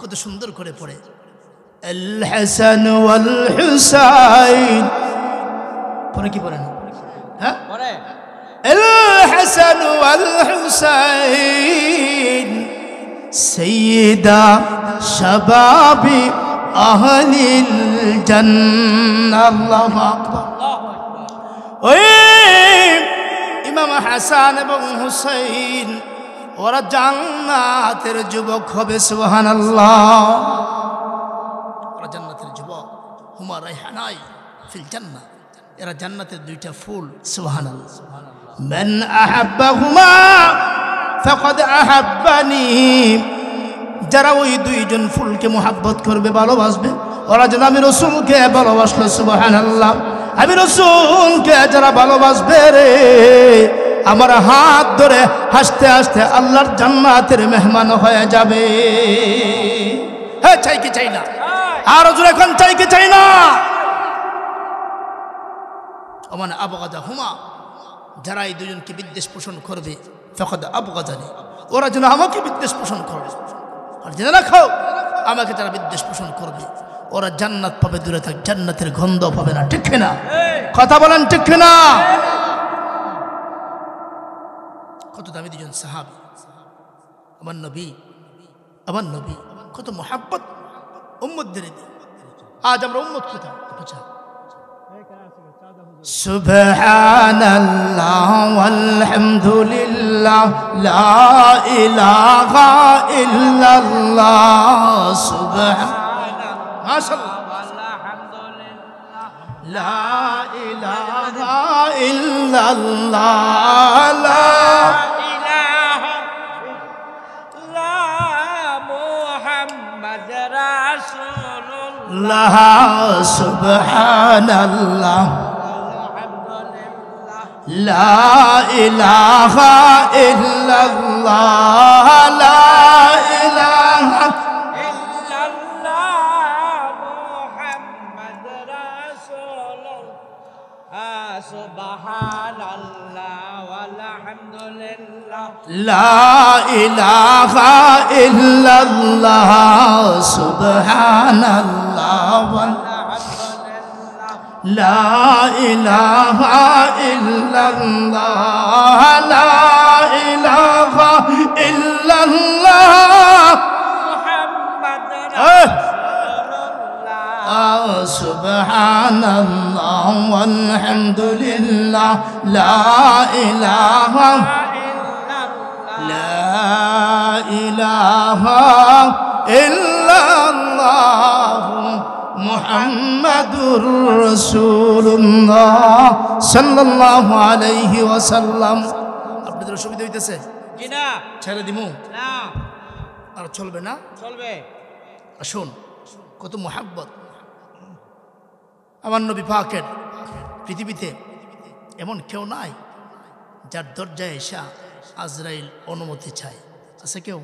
কত সুন্দর করে পড়ে, আল হাসান ওয়াল হুসাইন। পরে কি পড়ে না? হ্যাঁ পরে আল হাসান ওয়াল হুসাইন সাইয়্যিদা শাবাবি আহলিল জান্নাহ। আল্লাহু আকবার। ওই ইমাম হাসান এবং হুসাইন ওরা জান্নাতের যুবক হবে। সুবহানাল্লাহ। ওরা জান্নাতের যুবক, হুমা রাইহানাই ফিল জান্নাহ, এরা জান্নাতের দুইটা ফুল। সুবহানাল্লাহ। মান আহাব্বাহুমা ফাকাদ আহাব্বানি। যারা ওই দুইজন ফুলকে মোহাব্বত করবে, ভালোবাসবে, ওরা যেন আমি রাসূলকে ভালোবাসলো। সুবহানাল্লাহ। আমি রাসূলকে যারা ভালোবাসবে রে, আমার হাত ধরে হাসতে হাসতে আল্লাহর জান্নাতের মেহমান হয়ে যাবে। হ্যাঁ, চাই কি চাই না? আর জোরে এখন চাই কি চাই না? ওমান আবগাদাহুমা, যারা এই দুজনকে বিদ্বেষ পোষণ করবে, ফাকাদ আবগাদানি, ওরা যেন আমাকে বিদ্বেষ পোষণ করবে। আর জেনে রাখো, আমাকে যারা বিদ্বেষ পোষণ করবে ওরা জান্নাত পাবে, দূরে থাক জান্নাতের গন্ধ পাবে না। ঠিক না? কথা বলেন ঠিক না? কত দামি দুজন সাহাবী, আমার নবী, আমার নবী কত মোহাব্বত উম্মতদের। আজ আমরা উম্মত কোথায়? সুবহানাল্লাহ ওয়ালহামদুলিল্লাহ লা ইলাহা ইল্লাল্লাহ। সুবহানাল্লাহ, মাশাআল্লাহ, ওয়ালহামদুলিল্লাহ লা ইলাহা ইল্লাল্লাহ, লা ইলাহা ইল্লাল্লাহ মুহাম্মদ রাসূলুল্লাহ। সুবহানাল্লাহ লা ইলাহা ইল্লাল্লাহ, লা ইলাহা ইল্লাল্লাহ মুহাম্মদ রাসূলুল্লাহ। সুবহানাল্লাহ ওয়ালহামদুলিল্লাহ লা ইলাহা ইল্লাল্লাহ। সুবহানাল্লাহ লা ইলাহা ইল্লাল্লাহ, লা ইলাহা ইল্লাল্লাহ মুহাম্মদ রাসূলুল্লাহ। সুবহানাল্লাহ ওয়ালহামদুলিল্লাহ লা ইলাহা ইল্লাল্লাহ, লা ইলাহা ইল্লাল্লাহ মুহাম্মাদুর রাসূলুল্লাহ সাল্লাল্লাহু আলাইহি ওয়াসাল্লাম। আপনাদের অসুবিধা হইতেছে কি না? ছেড়ে দিমু না? আর চলবে না? চলবে। আসুন, কত মোহাব্বত আমার নবী পাকের। পৃথিবীতে এমন কেউ নাই যার দরজায় এসে আজরাইল অনুমতি চায়। আছে কেউ?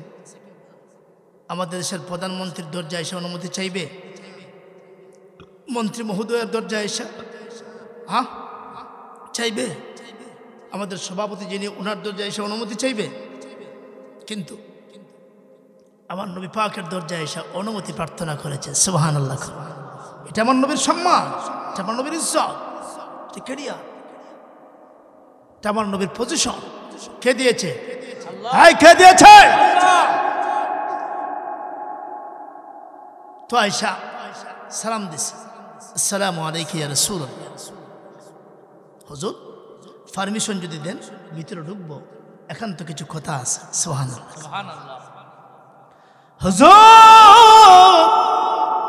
আমাদের দেশের প্রধানমন্ত্রীর দরজায় এসে অনুমতি চাইবে? মন্ত্রী মহোদয়ের দরজায় এসে হ্যাঁ চাইবে? আমাদের সভাপতি যিনি ওনার দরজায় এসে অনুমতি চাইবে? কিন্তু আমার নবী পাকের দরজায় এসে অনুমতি প্রার্থনা করেছে। সুবহানাল্লাহ। এটা আমার নবীর সম্মান, এটা আমার নবীর ইজ্জত, এটা কেরিয়ার, এটা আমার নবীর পজিশন। কে দিয়েছে? আল্লাহ। কে দিয়েছে? তো আয়েশা সালাম দিছে, আসসালামু আলাইকা ইয়া রাসূলুল্লাহ। হুজুর পারমিশন যদি দেন ভিতরে ঢুকবো, একান্ত কিছু কথা আছে। সুবহানাল্লাহ। হুজুর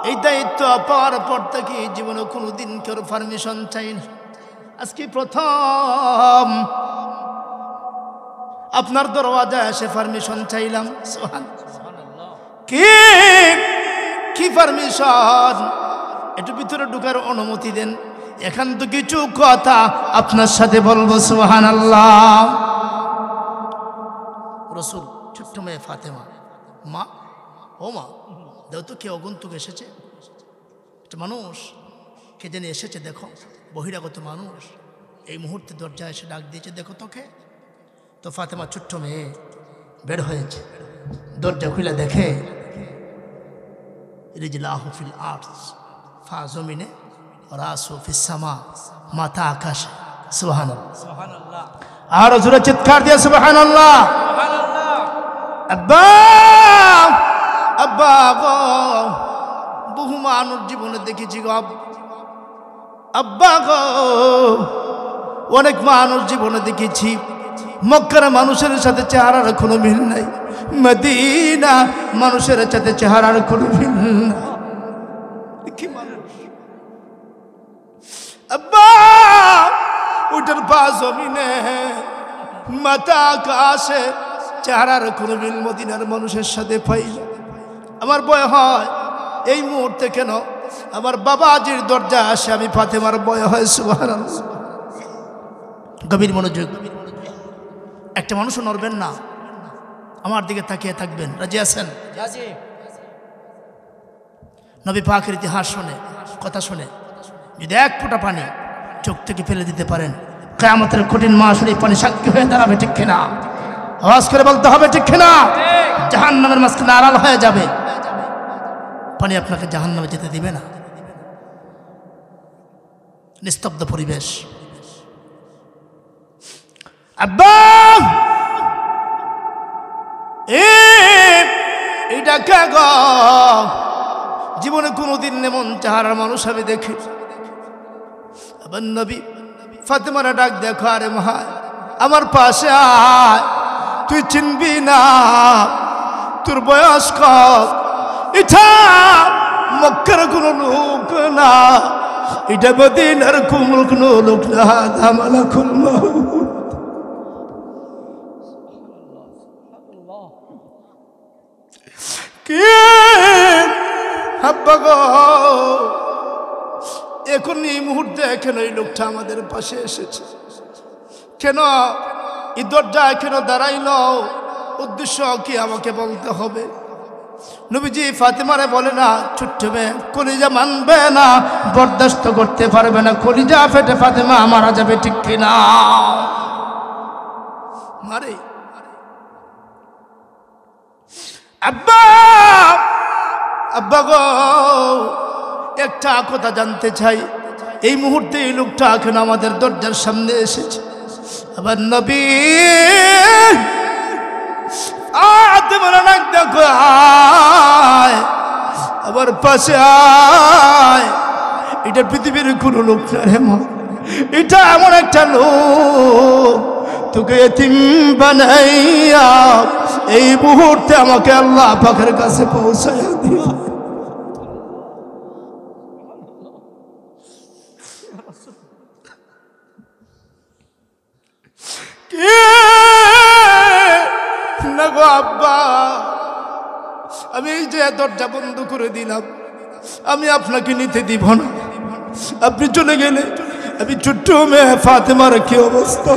এই দায়িত্ব পাওয়ার পর থেকে জীবনে কোনোদিন কেউ পারমিশন চাইনি, আজকে প্রথম আপনার দরওয়াজায় এসে পারমিশন চাইলাম। সুবহানাল্লাহ। কি পারমিশন? একটু ভিতরে ঢুকার অনুমতি দেন, এখান তো কিছু কথা আপনার সাথে বলবো। সুবহানাল্লাহ। রাসূল ছোট্ট মেয়ে ফাতেমা, মা ও মা দেও তো কে অগন্তুক এসেছে, একটা মানুষ কে জানি এসেছে, দেখো বহিরাগত মানুষ এই মুহূর্তে দরজা এসে ডাক দিয়েছে, দেখো তোকে। তো ফাতেমা ছোট্ট মেয়ে বের হয়েছে, দরজা খুলে দেখে রিজলাহু ফিল আরদ ফা জমিনে রাসু ফিস সামা, মাথা আকাশে। সুবহানাল্লাহ। সুবহানাল্লাহ। আর জোরে চিৎকার দিয়ে সুবহানাল্লাহ। সুবহানাল্লাহ। আব্বা আব্বা গো, বহু মানুষ জীবনে দেখেছি গো আব্বা গো, অনেক মানুষ জীবনে দেখেছি, মক্কার মানুষের সাথে চেহারার কোনো মিল নাই, মদিনা মানুষের সাথে চেহারার কোনো মিল নাই। কি মানুষ আব্বা, উঠের পা জমিনে মাথা আকাশে, চেহারার কোনো মিল মদিনার মানুষের সাথে পাই। আমার ভয় হয় এই মুহূর্তে কেন আমার বাবাজির দরজা আসে আমি ফাতেমার ভয় হয়। সুবহানাল্লাহ। গভীর মনোযোগ, একটা মানুষও নড়বেন না, আমার দিকে তাকিয়ে থাকবেন। রাজি আছেন? নবী পাকের ইতিহাস শুনে, কথা শুনে যদি এক ফোঁটা পানি চোখ থেকে ফেলে দিতে পারেন, কিয়ামতের কঠিন মাসে এই পানি সাক্ষী হয়ে দাঁড়াবে, ঠিক কিনা? আওয়াজ করে বলতে হবে, ঠিক কিনা? জাহান্নামের মাঝখানে আড়াল হয়ে যাবে, পানি আপনাকে জাহান্নামে যেতে দিবে না। নিস্তব্ধ পরিবেশ। আব্বা এইটা কে গো? জীবনে কোনোদিন এমন চেহারার মানুষ আমি দেখি। আবার নবী ফাতেমারা ডাক দেখো, আরে মা আমার পাশে আয়, তুই চিনবি না, তোর বয়স কত, এটা মক্কার কোন লোক না, এটা মদিনার কোন লোক না, হামালাকুল মাউত। কে আব্বা গো, এখন এই মুহূর্তে কেন এই লোকটা আমাদের পাশে এসেছে? কেন এই দরজায় কেন দাঁড়াইল? উদ্দেশ্য কি আমাকে বলতে হবে? নবীজি ফাতেমারে বলে না, ছোট্ট মেয়ে কলিজা মানবে না, বরদাস্ত করতে পারবে না, কলিজা ফেটে ফাতেমা মারা যাবে, ঠিক কিনা? মারে আব্বা আব্বা গো, একটা কথা জানতে চাই, এই মুহূর্তে এই লোকটা এখন আমাদের দরজার সামনে এসেছে। আবার নবী দেখো, আবার পাশে আয়, এটা পৃথিবীর কোন লোক না রে মা, এটা এমন একটা লোক তোকে এতিম বানাইয়া এই মুহূর্তে আমাকে আল্লাহ পাকের কাছে পৌঁছাইয়া দিও। না গো আব্বা, আমি এই যে দরজা বন্ধ করে দিলাম, আমি আপনাকে নিতে দিব না, আপনি চলে গেলে আমি ছোট্ট মেয়ে ফাতেমার কি অবস্থা?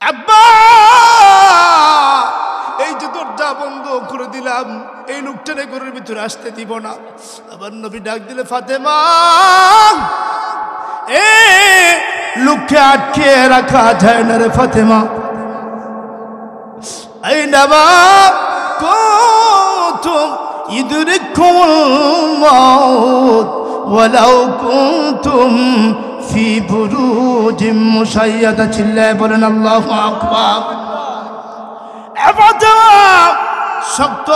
আব্বা দিলাম এই লোকটারে ঘরের ভিতরে আসতে দিব না। আবার নবী ডাক দিলে ফাতেমা এ লোককে আটকে রাখা যায় না রে ফাতেমা। আইনামা কুনতুম ইদরিকুমুল মাউত ওয়ালাউ কুনতুম ফি বুরুজিম মুশাইয়াদা। চিল্লায়ে বলেন আল্লাহু আকবার। শক্ত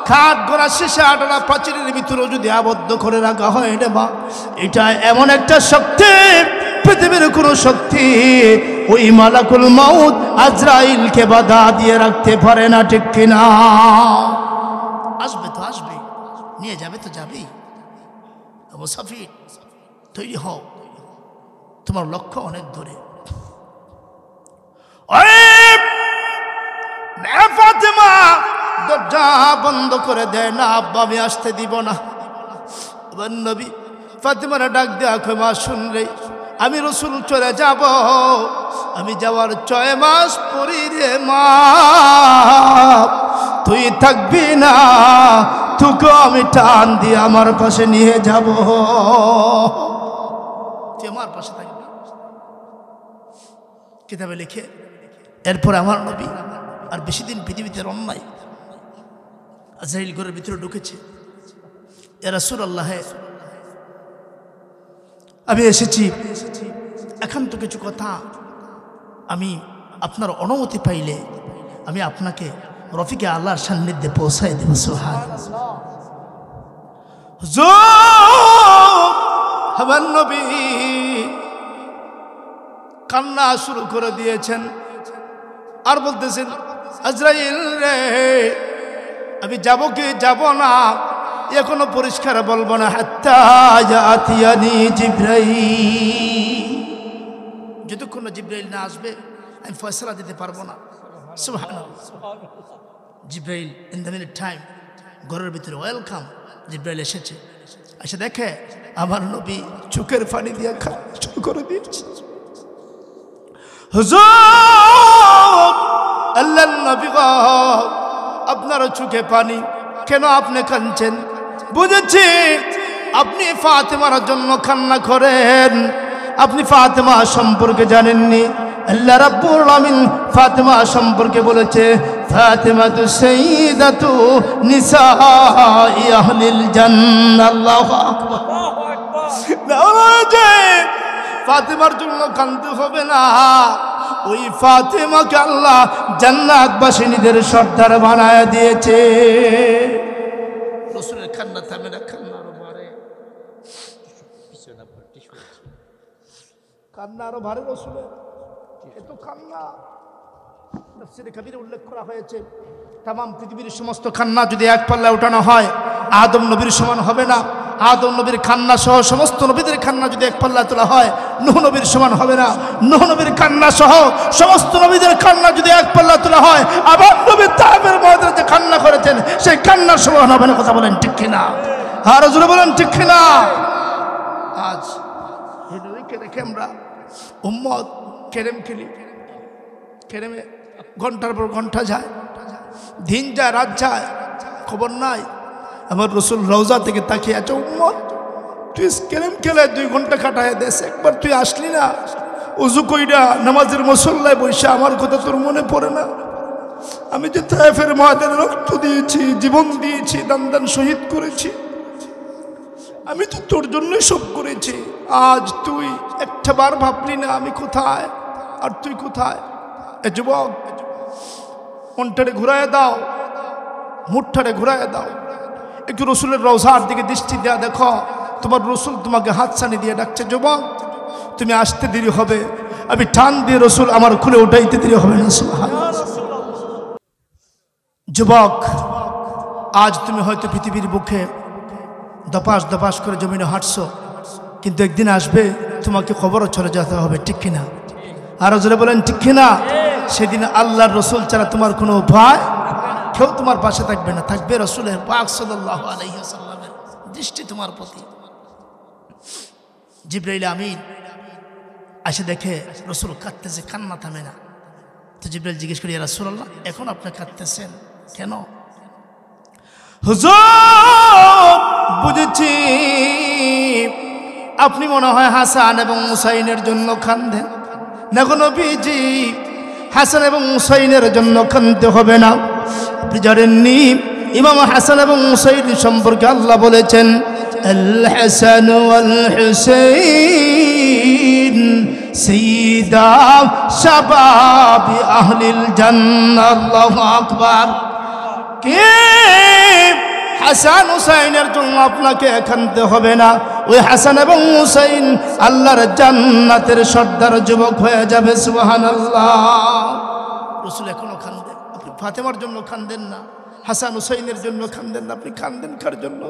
খাট গড়া শেষে আটলা প্রাচীরের ভিতরে যদি আবদ্ধ করে রাখা হয় রে মা, এটা এমন একটা শক্তি পৃথিবীর কোন শক্তি ওই মালাকুল মাউত আজরাইলকে বাধা দিয়ে রাখতে পারে না, ঠিক কিনা? আসবে তো আসবে, নিয়ে যাবে তো যাবেই। মুসাফির তৈরি হও, তোমার লক্ষ্য অনেক দূরে। ফাতেমা দরজা বন্ধ করে দেয় না, আব্বা আমি আসতে দিব না। নবী ফাতেমারা ডাক দেয়া কই মা শুনলে আমি রসুল চলে যাব, আমি যাওয়ার 6 মাস পরে রে মা তুই থাকবি না, তোকে আমি টান দিয়ে আমার পাশে নিয়ে যাব, তুই আমার পাশে থাকবি। কিতাবে লিখে এরপর আমার নবী আর বেশি দিন পৃথিবীতে রন নাই। আজরাইল ঘরের ভিতরে ঢুকেছে, ইয়া রাসূলুল্লাহ আমি এসেছি একান্ত কিছু কথা, আমি আপনার অনুমতি পাইলে আমি আপনাকে রফিকে আল্লাহর সান্নিধ্যে পৌঁছাই দেব। সুবহানাল্লাহ। হুজুর আমার নবী কান্না শুরু করে দিয়েছেন আর বলতেছেন আজরাইল রে আমি যাব কি যাব না এখনো পরিষ্কার বলবো না, হাত্তা ইয়াতিয়ানি জিবরাইল, যতক্ষণ না জিবরাইল না আসবে আমি ফয়সালা দিতে পারবো না। সুবহানাল্লাহ। জিবরাইল ইন দ্য মিনিট টাইম ঘরের ভিতরে ওয়েলকাম, জিবরাইল এসেছে, এসে দেখে আমার নবী চোখের পানি দিয়ে শুরু করে দিয়েছে। হুজুর আল্লাহর নবী গো আপনার চোখে পানি কেন, আপনি কাঁদছেন? বুঝেছি আপনি ফাতেমার জন্য কান্না করেন, আপনি ফাতেমা সম্পর্কে জানেননি। আল্লাহ রাব্বুল আলামিন ফাতেমা সম্পর্কে বলেছে ফাতেমাতু সাইয়্যিদাতু নিসাই আহলিল জান্নাহ। আল্লাহু আকবার। ফাতেমার জন্য কাঁদতে হবে না, ওই ফাতেমাকে আল্লাহ জান্নাতবাসীদের সর্দার বানায় দিয়েছে। রাসূলের কান্না থামে না, কান্না আরো বাড়ে, কান্না আরো বাড়ে রাসূলের, এত কান্না। তাফসীরে কবিরে উল্লেখ করা হয়েছে তামাম পৃথিবীর সমস্ত কান্না যদি এক পাল্লায় ওঠানো হয় আদম নবীর সমান হবে না। আদম নবীর কান্না সহ সমস্ত নবীদের কান্না যদি এক পাল্লায় তোলা হয় নূহ নবীর সমান হবে না। নূহ নবীর কান্না সহ সমস্ত নবীদের কান্না যদি এক পাল্লায় তোলা হয় আবার নবী তায়েফের ময়দানে যে কান্না করেছেন সেই কান্নার সমান হবে না। কথা বলেন ঠিক কিনা? আর জোরে বলেন ঠিক কিনা? আজ এই নবীকে দেখে আমরা উম্মত কেরেম খেলি, কেরেমে ঘন্টার পর ঘন্টা যায়, দিন যায়, রাত যায়, খবর নাই। আমার রসুল রওজা থেকে তাকিয়ে আছে, উম্মত তুই কেরেম খেলে 2 ঘন্টা কাটায় দেশ, একবার তুই আসলি না উজু কইরা নামাজের মুসল্লায় বসে আমার কথা তোর মনে পড়ে না? আমি যে তায়েফের ময়দানে রক্ত দিয়েছি, জীবন দিয়েছি, দান শহীদ করেছি, আমি তো তোর জন্যই সব করেছি। আজ তুই একটা বার ভাবলি না আমি কোথায় আর তুই কোথায়? এ যুবক মনটারে ঘুরায় দাও, মুঠটারে ঘুরায় দাও, একটু রসুলের রওজার দিকে দৃষ্টি দেয়া দেখো, তোমার রসুল তোমাকে হাতছানি দিয়ে ডাকছে, যুবক তুমি আসতে দেরি হবে, আমি টান দিয়ে রসুল আমার খুলে উঠাইতে দেরি হবে না। যুবক আজ তুমি হয়তো পৃথিবীর বুকে দপাস দপাস করে জমিনে হাঁটছো, কিন্তু একদিন আসবে তোমাকে খবরও চলে যেতে হবে, ঠিক কিনা? আরো জোরে বলেন ঠিক কিনা? সেদিন আল্লাহর রসুল ছাড়া তোমার কোনো উপায়, কেউ তোমার পাশে থাকবে না, থাকবে রসুলের পাক সাল্লাল্লাহু আলাইহি ওয়াসাল্লামের দৃষ্টি তোমার প্রতি। জিবরাইল আমিন এসে দেখে রসুল কাঁদতেছে, কান্না থামে না। তো জিবরাইল জিজ্ঞেস করি, ইয়া রাসূলুল্লাহ এখন আপনি কাঁদতেছেন কেন? হুজুর বুঝেছি আপনি মনে হয় হাসান এবং হুসাইনের জন্য কাঁদেন। না গো নবীজি, হাসান এবং হুসাইনের জন্য কাঁদতে হবে না। আপনি জানেননি ইমাম হাসান এবং হুসাইন সম্পর্কে আল্লাহ বলেছেন আল হাসান ওয়াল হুসাইন সাইয়্যিদা শাবাবি আহলিল জান্নাহ। আল্লাহু আকবার। কে হাসান হুসাইনের জন্য আপনাকে কাঁদতে হবে না। ওই হাসান এবং হুসাইন আল্লাহর জান্নাতের সর্দার যুবক হয়ে যাবে। সুবহানাল্লাহ। রাসূল এখনো কাঁদেন। আপনি ফাতেমার জন্য কাঁদেন না, হাসান হুসাইনের জন্য কাঁদেন না, আপনি কাঁদেন কার জন্য?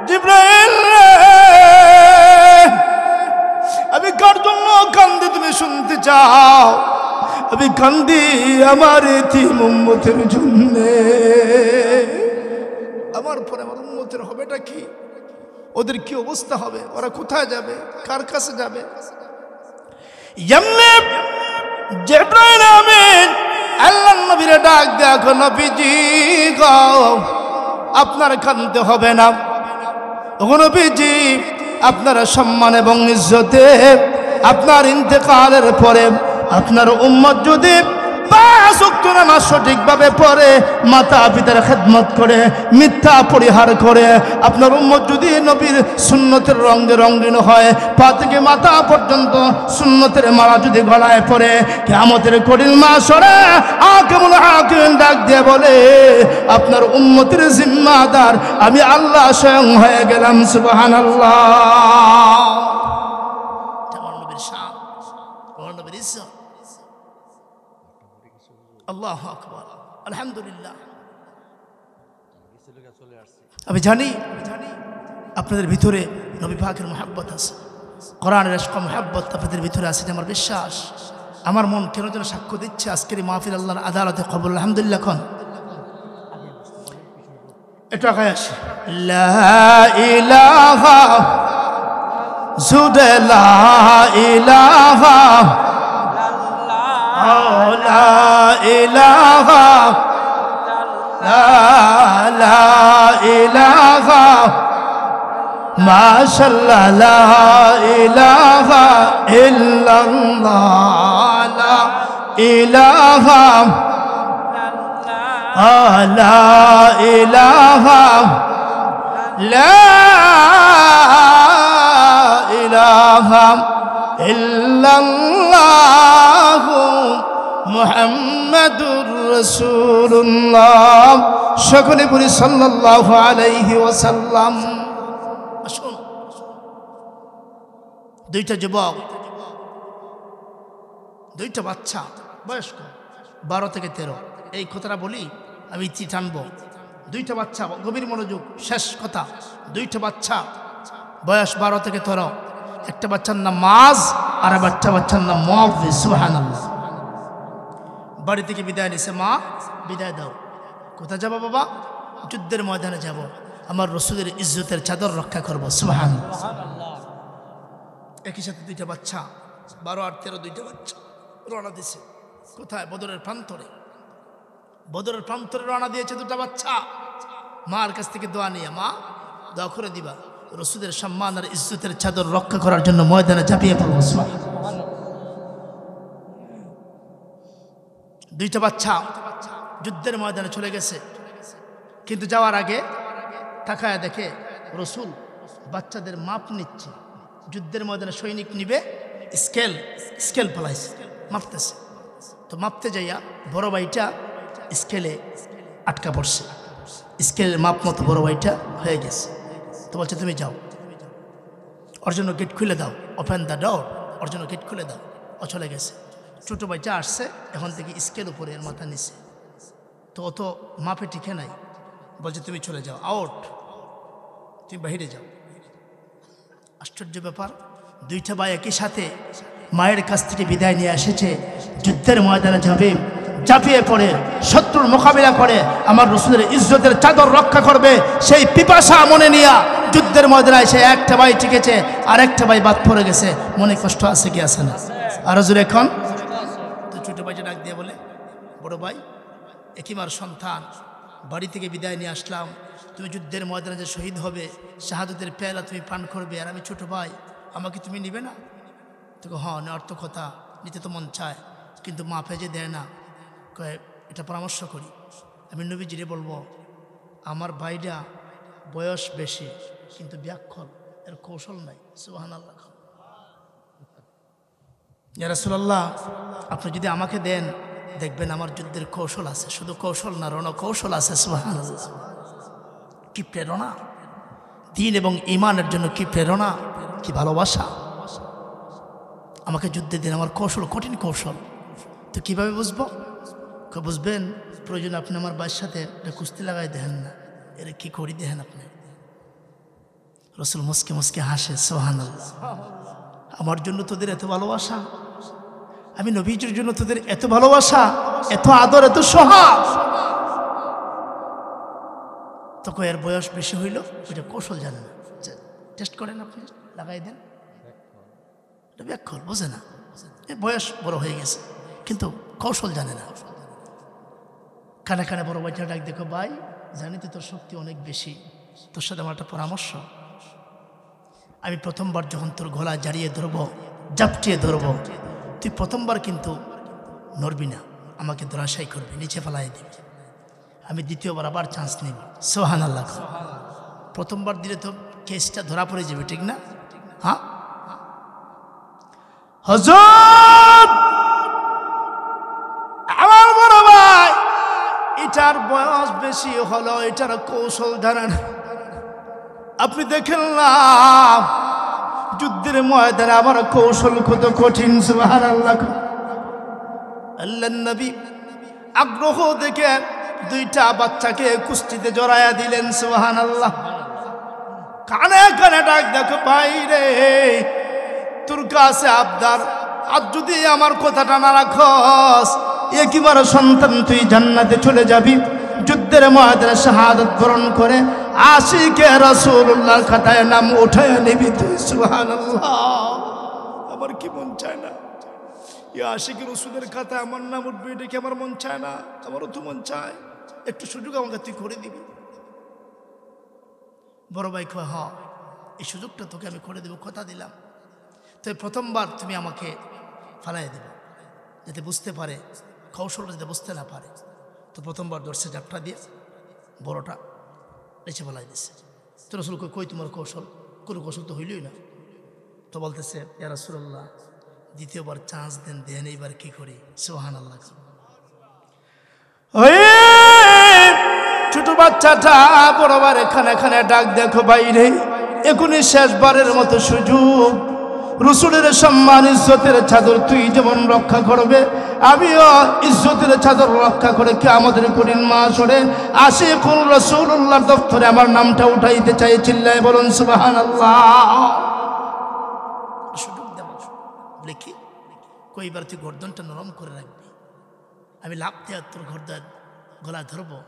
জিবরাইল, আমি কার জন্য কাঁদি তুমি শুনতে চাও? আমি কান্দি আমার এতিম উম্মতের জন্য। আমার পরে আমার উম্মতের হবেটা কি? ওদের কি অবস্থা হবে? ওরা কোথায় যাবে? কার কাছে যাবে? জিবরাইল আমিন আল্লাহর নবীর ডাক দেখো, নবীজি গো আপনার কাঁদতে হবে না। ওগো নবীজি, আপনার সম্মান এবং ইজ্জতে আপনার ইন্তেকালের পরে আপনার উম্মত যদি 5 ওয়াক্ত নামাজ সঠিকভাবে পড়ে, মাতা পিতার খেদমত করে, মিথ্যা পরিহার করে, আপনার উম্মত যদি নবীর সুন্নতের রঙে রঙিন হয়, পা থেকে মাথা পর্যন্ত সুন্নতের মালা যদি গলায় পড়ে, কিয়ামতের কঠিন মাহশরে হাকিমুল হাকিম ডাক দিয়ে বলে আপনার উম্মতের জিম্মাদার আমি আল্লাহ স্বয়ং হয়ে গেলাম। সুবহানাল্লাহ। আল্লাহু আকবার, আলহামদুলিল্লাহ। আমি জানি আপনাদের ভিতরে নবী পাকের মহব্বত আছে, কোরআনের ইশক মহব্বত আপনাদের ভিতরে আছে, আমার বিশ্বাস। আমার মন কেন যেন সাক্ষ্য দিচ্ছে আজকের মাহফিল আল্লাহর আদালতে কবুল। আলহামদুলিল্লাহ। কোন এটা গায় আসে লা ইলাহা জুদে লা ইলাহা লা ইলাহা লা ইলাহা মাশাআল্লাহ লা ইলাহা ইল্লাল্লাহ লা ইলাহা লা ইলাহা লা ইলাহা ইল্লাল্লাহ মুহাম্মাদুর রাসূলুল্লাহ। সকলে বলি সাল্লাল্লাহু আলাইহি ওয়াসাল্লাম। আসুন, দুইটা যুবক, দুইটা বাচ্চা, বয়স্ক 12 থেকে 13, এই কথাটা বলি আমি ইতি টানবো। দুইটা বাচ্চা, গভীর মনোযোগ, শেষ কথা। দুইটা বাচ্চা বয়স 12 থেকে 13। একটা বাচ্চার নাম মাজ আর একটা বাচ্চার নাম মুআযিজ। সুবহানাল্লাহ। বাড়ি থেকে বিদায় নিছে, মা বিদায় দাও। কোথায় যাবো বাবা? যুদ্ধের ময়দানে যাব, আমার রাসূলের ইজ্জতের চাদর রক্ষা করব। সুবহানাল্লাহ। একই সাথে দুইটা বাচ্চা 12 আর 13, দুইটা বাচ্চা রওনা দিছে। কোথায়? বদরের প্রান্তরে। বদরের প্রান্তরে রওনা দিয়েছে দুটা বাচ্চা। মার কাছ থেকে দোয়া নিয়ে, মা দোয়া করে দিবা রাসূলের সম্মান আর ইজ্জতের চাদর রক্ষা করার জন্য ময়দানে ঝাঁপিয়ে পড়ব। দুইটা বাচ্চা যুদ্ধের ময়দানে চলে গেছে, কিন্তু যাওয়ার আগে তাকায় দেখে রাসূল বাচ্চাদের মাপ নিচ্ছে। যুদ্ধের ময়দানে সৈনিক নিবে, স্কেল পালাইছে, মাপতেছে। তো মাপতে যাইয়া বড় ভাইটা স্কেলে আটকা পড়ছে, স্কেলের মাপ মতো বড় ভাইটা হয়ে গেছে। তো বলছে তুমি যাও, ওর জন্য গেট খুলে দাও, ওপেন দ্য ডোর, ওর জন্য গেট খুলে দাও। ও চলে গেছে। ছোটো ভাইটা আসছে, এখন থেকে স্কেল উপরে এর মাথা নিচে। তো অত মাপে টিকে নাই, বলছে তুমি চলে যাও, আউট, তুমি বাহিরে যাও। আশ্চর্য ব্যাপার, দুইটা ভাই একই সাথে মায়ের কাছ থেকে বিদায় নিয়ে এসেছে, যুদ্ধের ময়দানে যাবে, ঝাঁপিয়ে পড়ে শত্রুর মোকাবিলা করে আমার রাসূলের ইজ্জতের চাদর রক্ষা করবে, সেই পিপাসা মনে নিয়া যুদ্ধের ময়দানে এসে একটা ভাই টিকেছে, আর একটা ভাই বাদ পড়ে গেছে। মনে কষ্ট আছে কি আছে না? আর হুজুর এখন তো ছোট ভাইটা ডাক দিয়ে বলে এতিমার সন্তান, বাড়ি থেকে বিদায় নিয়ে আসলাম, তুমি যুদ্ধের ময়দানে যে শহীদ হবে, শাহাদতের পেয়ালা তুমি পান করবে, আর আমি ছোট ভাই, আমাকে তুমি নিবে না? তোকে হ্যাঁ, নেওয়ার তো কথা, নিতে তো মন চায়, কিন্তু মা ফেজে দেয় না। কয়ে এটা পরামর্শ করি, আমি নবীজিরে বলবো আমার ভাইটা বয়স বেশি কিন্তু ব্যাখ্যল, এর কৌশল নাই। সুবহানাল্লাহ। ইয়া রাসূলুল্লাহ, আপনি যদি আমাকে দেন দেখবেন আমার যুদ্ধের কৌশল আছে, শুধু কৌশল না, রণকৌশল আছে। সুবহানাল্লাহ। কি প্রেরণা! দ্বীন এবং ঈমানের জন্য কি প্রেরণা, কি ভালোবাসা! আমাকে যুদ্ধে দিন, আমার কৌশল কঠিন কৌশল। তো কিভাবে বুঝবো? বুঝবেন প্রয়োজন আপনি আমার ভাইয়ের সাথে কুস্তি লাগাই দেখেন না, এর কি করি দেখেন আপনি। রাসূল মুস্কে মুস্কে হাসে। সুবহানাল্লাহ। আমার জন্য তোদের এত ভালোবাসা, আমি নবীজির জন্য তোদের এত ভালোবাসা, এত আদর, এত সোহাগ। তখন এর বয়স বেশি হইল, ওইটা কৌশল জানে না। টেস্ট করেন আপনি, লাগাই দেন, ব্যাখ্যল বোঝে না, বয়স বড় হয়ে গেছে কিন্তু কৌশল জানে না। কানে কানে বড় ভাইটা ডাক, দেখো ভাই, জানি তো তোর শক্তি অনেক বেশি, তোর সাথে আমার একটা পরামর্শ। আমি প্রথমবার যখন তোর গলা জারিয়ে ধরবো, জাপটিয়ে ধরবো, তুই প্রথমবার কিন্তু নড়বি না, আমাকে ধরাশায়ী করবি, নিচে ফেলাই দিবি। আমি দ্বিতীয়বার আবার চান্স নিব। সুবহানাল্লাহ। প্রথমবার দিলে তো কেসটা ধরা পড়ে যাবে, ঠিক না? হ্যাঁ হযরত, আমার বড় ভাই, এটার বয়স বেশি হলো, এটার কৌশল জানেন। আপনি দেখেন না যুদ্ধের ময়দানে আমার কৌশল কত কঠিন। সুবহানাল্লাহ। আল্লাহর নবী আগ্রহ দেখে দুইটা বাচ্চাকে কুস্তিতে জড়ায়া দিলেন। সুবহানাল্লাহ। কানে কানে ডাক, দেখো ভাই রে, তোর কাছে আবদার, আর যদি আমার কথাটা না রাখস, একেবারে সন্তান তুই জান্নাতে চলে যাবি। যুদ্ধের ময়দানে শাহাদাত বরণ করে আশিকে রাসূলুল্লাহর খাতায় নাম উঠায় নিবি তুই। সুবহানাল্লাহ। আমার কি মন চায় না এই আশিকে রাসূলের খাতায় আমার নাম উঠবে, এটা কি আমার মন চায় না? আমারও তো মন চায়, একটু সুযোগ আমাকে তুই করে দিবি। বড় ভাই কয়, হ্যাঁ এই সুযোগটা তোকে আমি করে দেবো, কথা দিলাম। তো প্রথমবার তুমি আমাকে ফালাই দেবে, যাতে বুঝতে পারে, কৌশলটা যাতে বুঝতে না পারে। তো প্রথমবার ধরছে জাপটা দিয়ে, বড়টা নিচে ফেলাই দিচ্ছে। তো রাসূল কই তোমার কৌশল? কোনো কৌশল তো হইলই না। তো বলতেছে, ইয়া রাসূলুল্লাহ, দ্বিতীয়বার চান্স দেন, দেন এইবার কি করি? সুবহানাল্লাহ। ছোট বাচ্চাটা বড়বার এখানে এখানে ডাক, দেখো বাইরে, এখনই শেষবারের মতো সুযোগ। রসুলের সম্মান ইজ্জতের চাদর তুই যেমন রক্ষা করবে, আমিও ইজ্জতের চাদর রক্ষা করে কি আমাদের কঠিন মাসরে আশিকুর রাসূলুল্লাহর দপ্তরে আমার নামটা উঠাইতে চাই। চিল্লায় বলুন সুবহানাল্লাহ। সুযোগ দেব লিখি, কইবার তুই গর্দনটা নরম করে রাখবি, আমি লাভ দেওয়া তোর গলা ধরবো,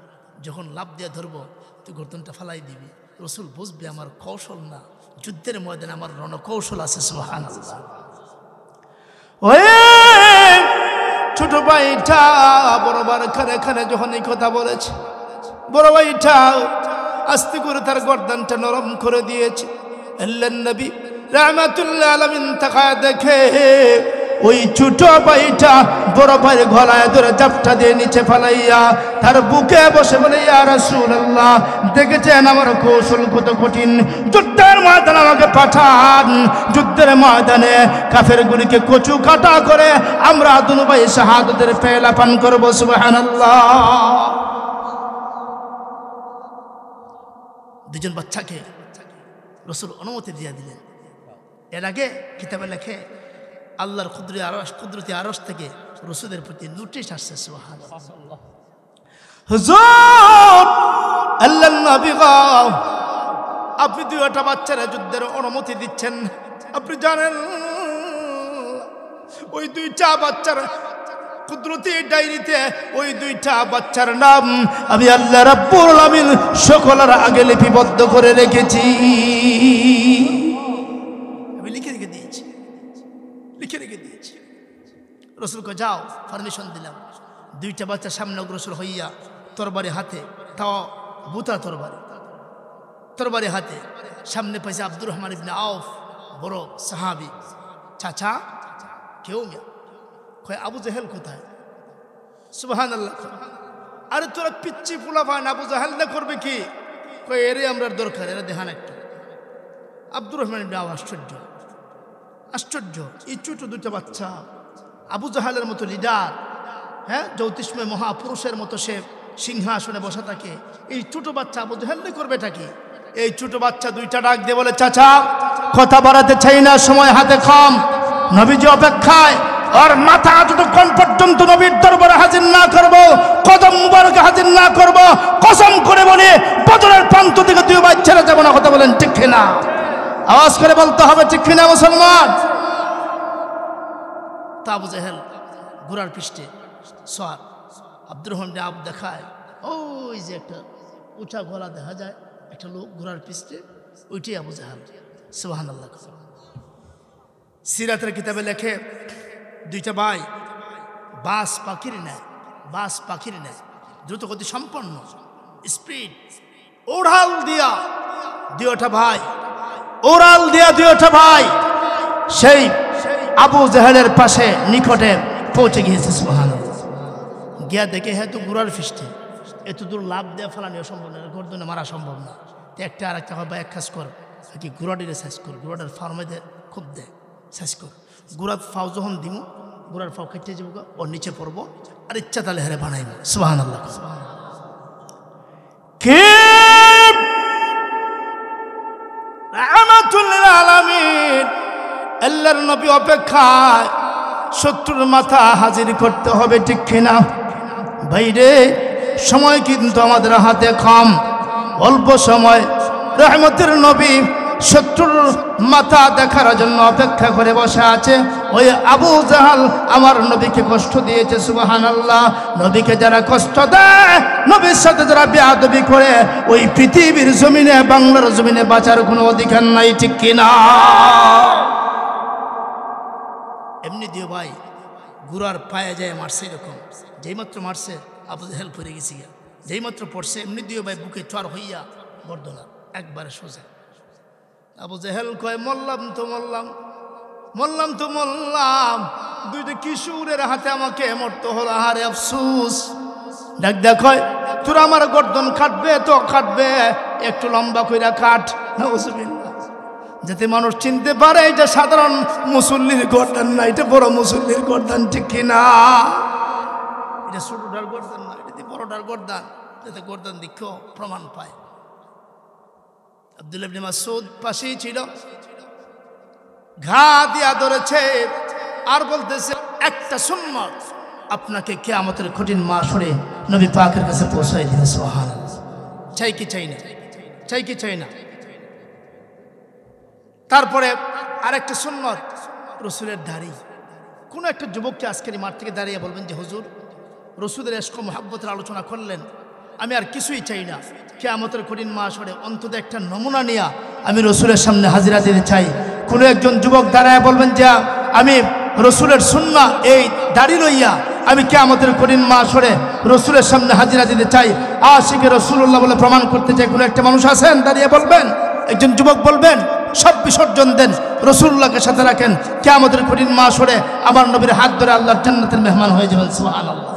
যখন লাভ দেওয়া ধরবো তুই গর্দনটা ফালাই দিবি। রসুল বুঝবে আমার কৌশল না, যুদ্ধের ময়দানে আমার রণকৌশল আছে। সুবহানাল্লাহ। ওই ছোট ভাইটা বড়বার খানে খানে যখন এই কথা বলেছে, বড় ভাইটা আস্তে করে তার গর্দানটা নরম করে দিয়েছে। আল্লাহর নবী রাহমাতুল্লাহ আলামিন তাকায় দেখে ওই ছোট ভাইটা বড় ভাইয়ের গলায় ধরে জাপটা দিয়ে নিচে ফালাইয়া তার বুকে বসে বলে, ইয়া রাসূলুল্লাহ, দেখেছেন আমার কৌশল কত কঠিন, যুদ্ধের ময়দানে আমাকে পাঠান, যুদ্ধের ময়দানে কাফের গুলিকে কচু কাটা করে আমরা দুনো ভাই শাহাদাতের পেয়ালা পান করব। সুবহানাল্লাহ। দুজন বাচ্চাকে রাসূল অনুমতি দিয়ে দিলেন। এর আগে কিতাবে লেখে আল্লাহর কুদরতি আরশ থেকে রাসূলের প্রতি নোটিশ আসছে। সুবহানাল্লাহ। হুজুর, আল্লাহর নবী গো, আপনি দুইটা বাচ্চারা যুদ্ধের অনুমতি দিচ্ছেন, আপনি জানেন ওই দুইটা বাচ্চার কুদরতি ডায়েরিতে ওই দুইটা বাচ্চার নাম আমি আল্লাহ রাব্বুল আলামিন সকলের আগে লিপিবদ্ধ করে রেখেছি। আমি লিখে রেখে দিয়েছি। রাসূল কো যাও, পারমিশন দিলাম, দুইটা বাচ্চা সামনে অগ্রসর হইয়া তরবারি হাতে, তাও বুতা তরবারি হাতে। সামনে পাইছে আব্দুর রহমান ইবনে আউফ, বড় সাহাবি। চাচা কেউ মিয়া কয় আবু জেহেল কোথায়? সুবহানাল্লাহ। আরে তোরা পিচ্ছি পোলা পান, আবু জাহেল না করবে কি? কয় এরে আমরা দরকার, এরা দেখান একটু। আব্দুর রহমান ইবনে আউফ আশ্চর্য, এই ছোট দুইটা বাচ্চা, আবু জাহেলের মতো লিডার, হ্যাঁ, জ্যোতিষময় মহাপুরুষের মতো সে সিংহাসনে বসা থাকে, এই ছোট বাচ্চা আবু জাহেল করবেটা কি? এই ছোট বাচ্চা দুইটা ডাক দিয়ে বলে, চাচা কথা বাড়াতে চাই না, সময় হাতে কম, নবীজি অপেক্ষায়, আর মাথা যতক্ষণ পর্যন্ত নবীর দরবারে হাজির না করব, কদম মুবারকে হাজির না করব, কসম করে বলে বদরের প্রান্ত থেকে দুই ভাই ছেড়ে যাবো না। কথা বলেন ঠিক কিনা? আওয়াজ করে বলতে হবে ঠিক কিনা মুসলমান? তা আবু জাহেল ঘোড়ার পৃষ্ঠে সওয়ার, আব্দুর রহমান ইবনে আউফ দেখায়, ওই যে একটা উঁচা গলা দেখা যায়, একটা লোক ঘোড়ার পৃষ্ঠে, ওইটাই আবু জাহেল। সুবহানাল্লাহ। সিরাতের কিতাবে লেখে, দুইটা ভাই বাস পাখির নেয়, দ্রুত গতি সম্পন্ন, স্পিড, ওড়াল দিয়া দুইটা ভাই সেই আবু জাহেলের পাশে নিকটে পৌঁছে গিয়েছে। সুবহানাল্লাহ। গিয়া দেখে হ্যাঁ তো ঘোড়ার পৃষ্ঠে, এত দূর লাভ দেওয়া ফেলানো সম্ভব না, গর্দনে মারা সম্ভব না। একটা আর একটা হবে, এক কাজ কর, কি ঘোড়াটিরে শেষ কর, ঘোড়াটার ফার্মে দে, খুব দে, শেষ কর। ঘোড়ার ফাও যখন দিব, ঘোড়ার ফাও কেটে যাবো, ওর নিচে পড়বো, আর ইচ্ছা তাহলে হেরে বানাইব। সুবহানাল্লাহ। কে রাহমাতুল লিল আলামিন, আল্লাহর নবী অপেক্ষায়, শত্রুর মাথা হাজির করতে হবে, ঠিক কিনা ভাইরে? সময় কিন্তু আমাদের হাতে কম, অল্প সময়। রহমতের নবী শত্রুর মাথা দেখার জন্য অপেক্ষা করে বসে আছে। ওই আবু জাহাল আমার নবীকে কষ্ট দিয়েছে। সুবহানাল্লাহ। নবীকে যারা কষ্ট দেয়, নবীর সাথে যারা বেয়াদবি করে, ওই পৃথিবীর জমিনে, বাংলার জমিনে বাঁচার কোনো অধিকার নাই, ঠিক কিনা? এমনি দিও ভাই গুড়ার পায়ে যায় মারছে, এরকম যেই মাত্র মারছে আবু জাহেল পড়ে গেছি, যেই মাত্র পড়ছে এমনি দিও ভাই বুকে চর হইয়া বর্দনা একবারে সোজা। আবু জাহেল কয়, মরলাম তো মরলাম, দুইটা কিশোরের হাতে আমাকে মরতে হলো, আরে আফসোস। ডাক দেখায়, তোরা আমার গর্দন কাটবে তো কাটবে, একটু লম্বা কইরা কাট, যাতে মানুষ চিনতে পারে এটা সাধারণ মুসল্লির গর্দান না, এটা বড় মুসল্লির গর্দান, ঠিক কিনা? এটা ছোটটার গর্দান না, এটা বড়টার গর্দান, যাতে গর্দান দেখেও প্রমাণ পায়। আব্দুল্লাহ ইবনে মাসউদ পাশেই ছিল, ঘা দিয়া ধরেছে আর বলতেছে, একটা সুন্নাত আপনাকে কিয়ামতের কঠিন মাহশরে নবী পাকের কাছে পৌঁছায় দিবে। সুবহানাল্লাহ। চাই কি চাই না? তারপরে আরেকটা সুন্নাত, রসুলের দাড়ি। কোনো একটা যুবককে আজকের মাঠ থেকে দাঁড়িয়ে বলবেন যে হুজুর, রসুলের ইশক ও মুহাব্বতের আলোচনা করলেন, আমি আর কিছুই চাই না, কিয়ামতের কঠিন মাহশরে অন্তত একটা নমুনা নিয়ে আমি রসুলের সামনে হাজিরা দিতে চাই। কোনো একজন যুবক দাঁড়ায় বলবেন যে আমি রসুলের সুন্নাহ এই দাড়ি লইয়া আমি কিয়ামতের কঠিন মাহশরে রসুলের সামনে হাজিরা দিতে চাই, আশিকে রাসূলুল্লাহ বলে প্রমাণ করতে চাই। কোনো একটা মানুষ আছেন দাঁড়িয়ে বলবেন? একজন যুবক বলবেন, সব বিসর্জন দেন, রাসূলুল্লাহকে সাথে রাখেন, কিয়ামতের কঠিন মাহশরে আমার নবীর হাত ধরে আল্লাহর জান্নাতের মেহমান হয়ে যাবেন। সুবহানাল্লাহ।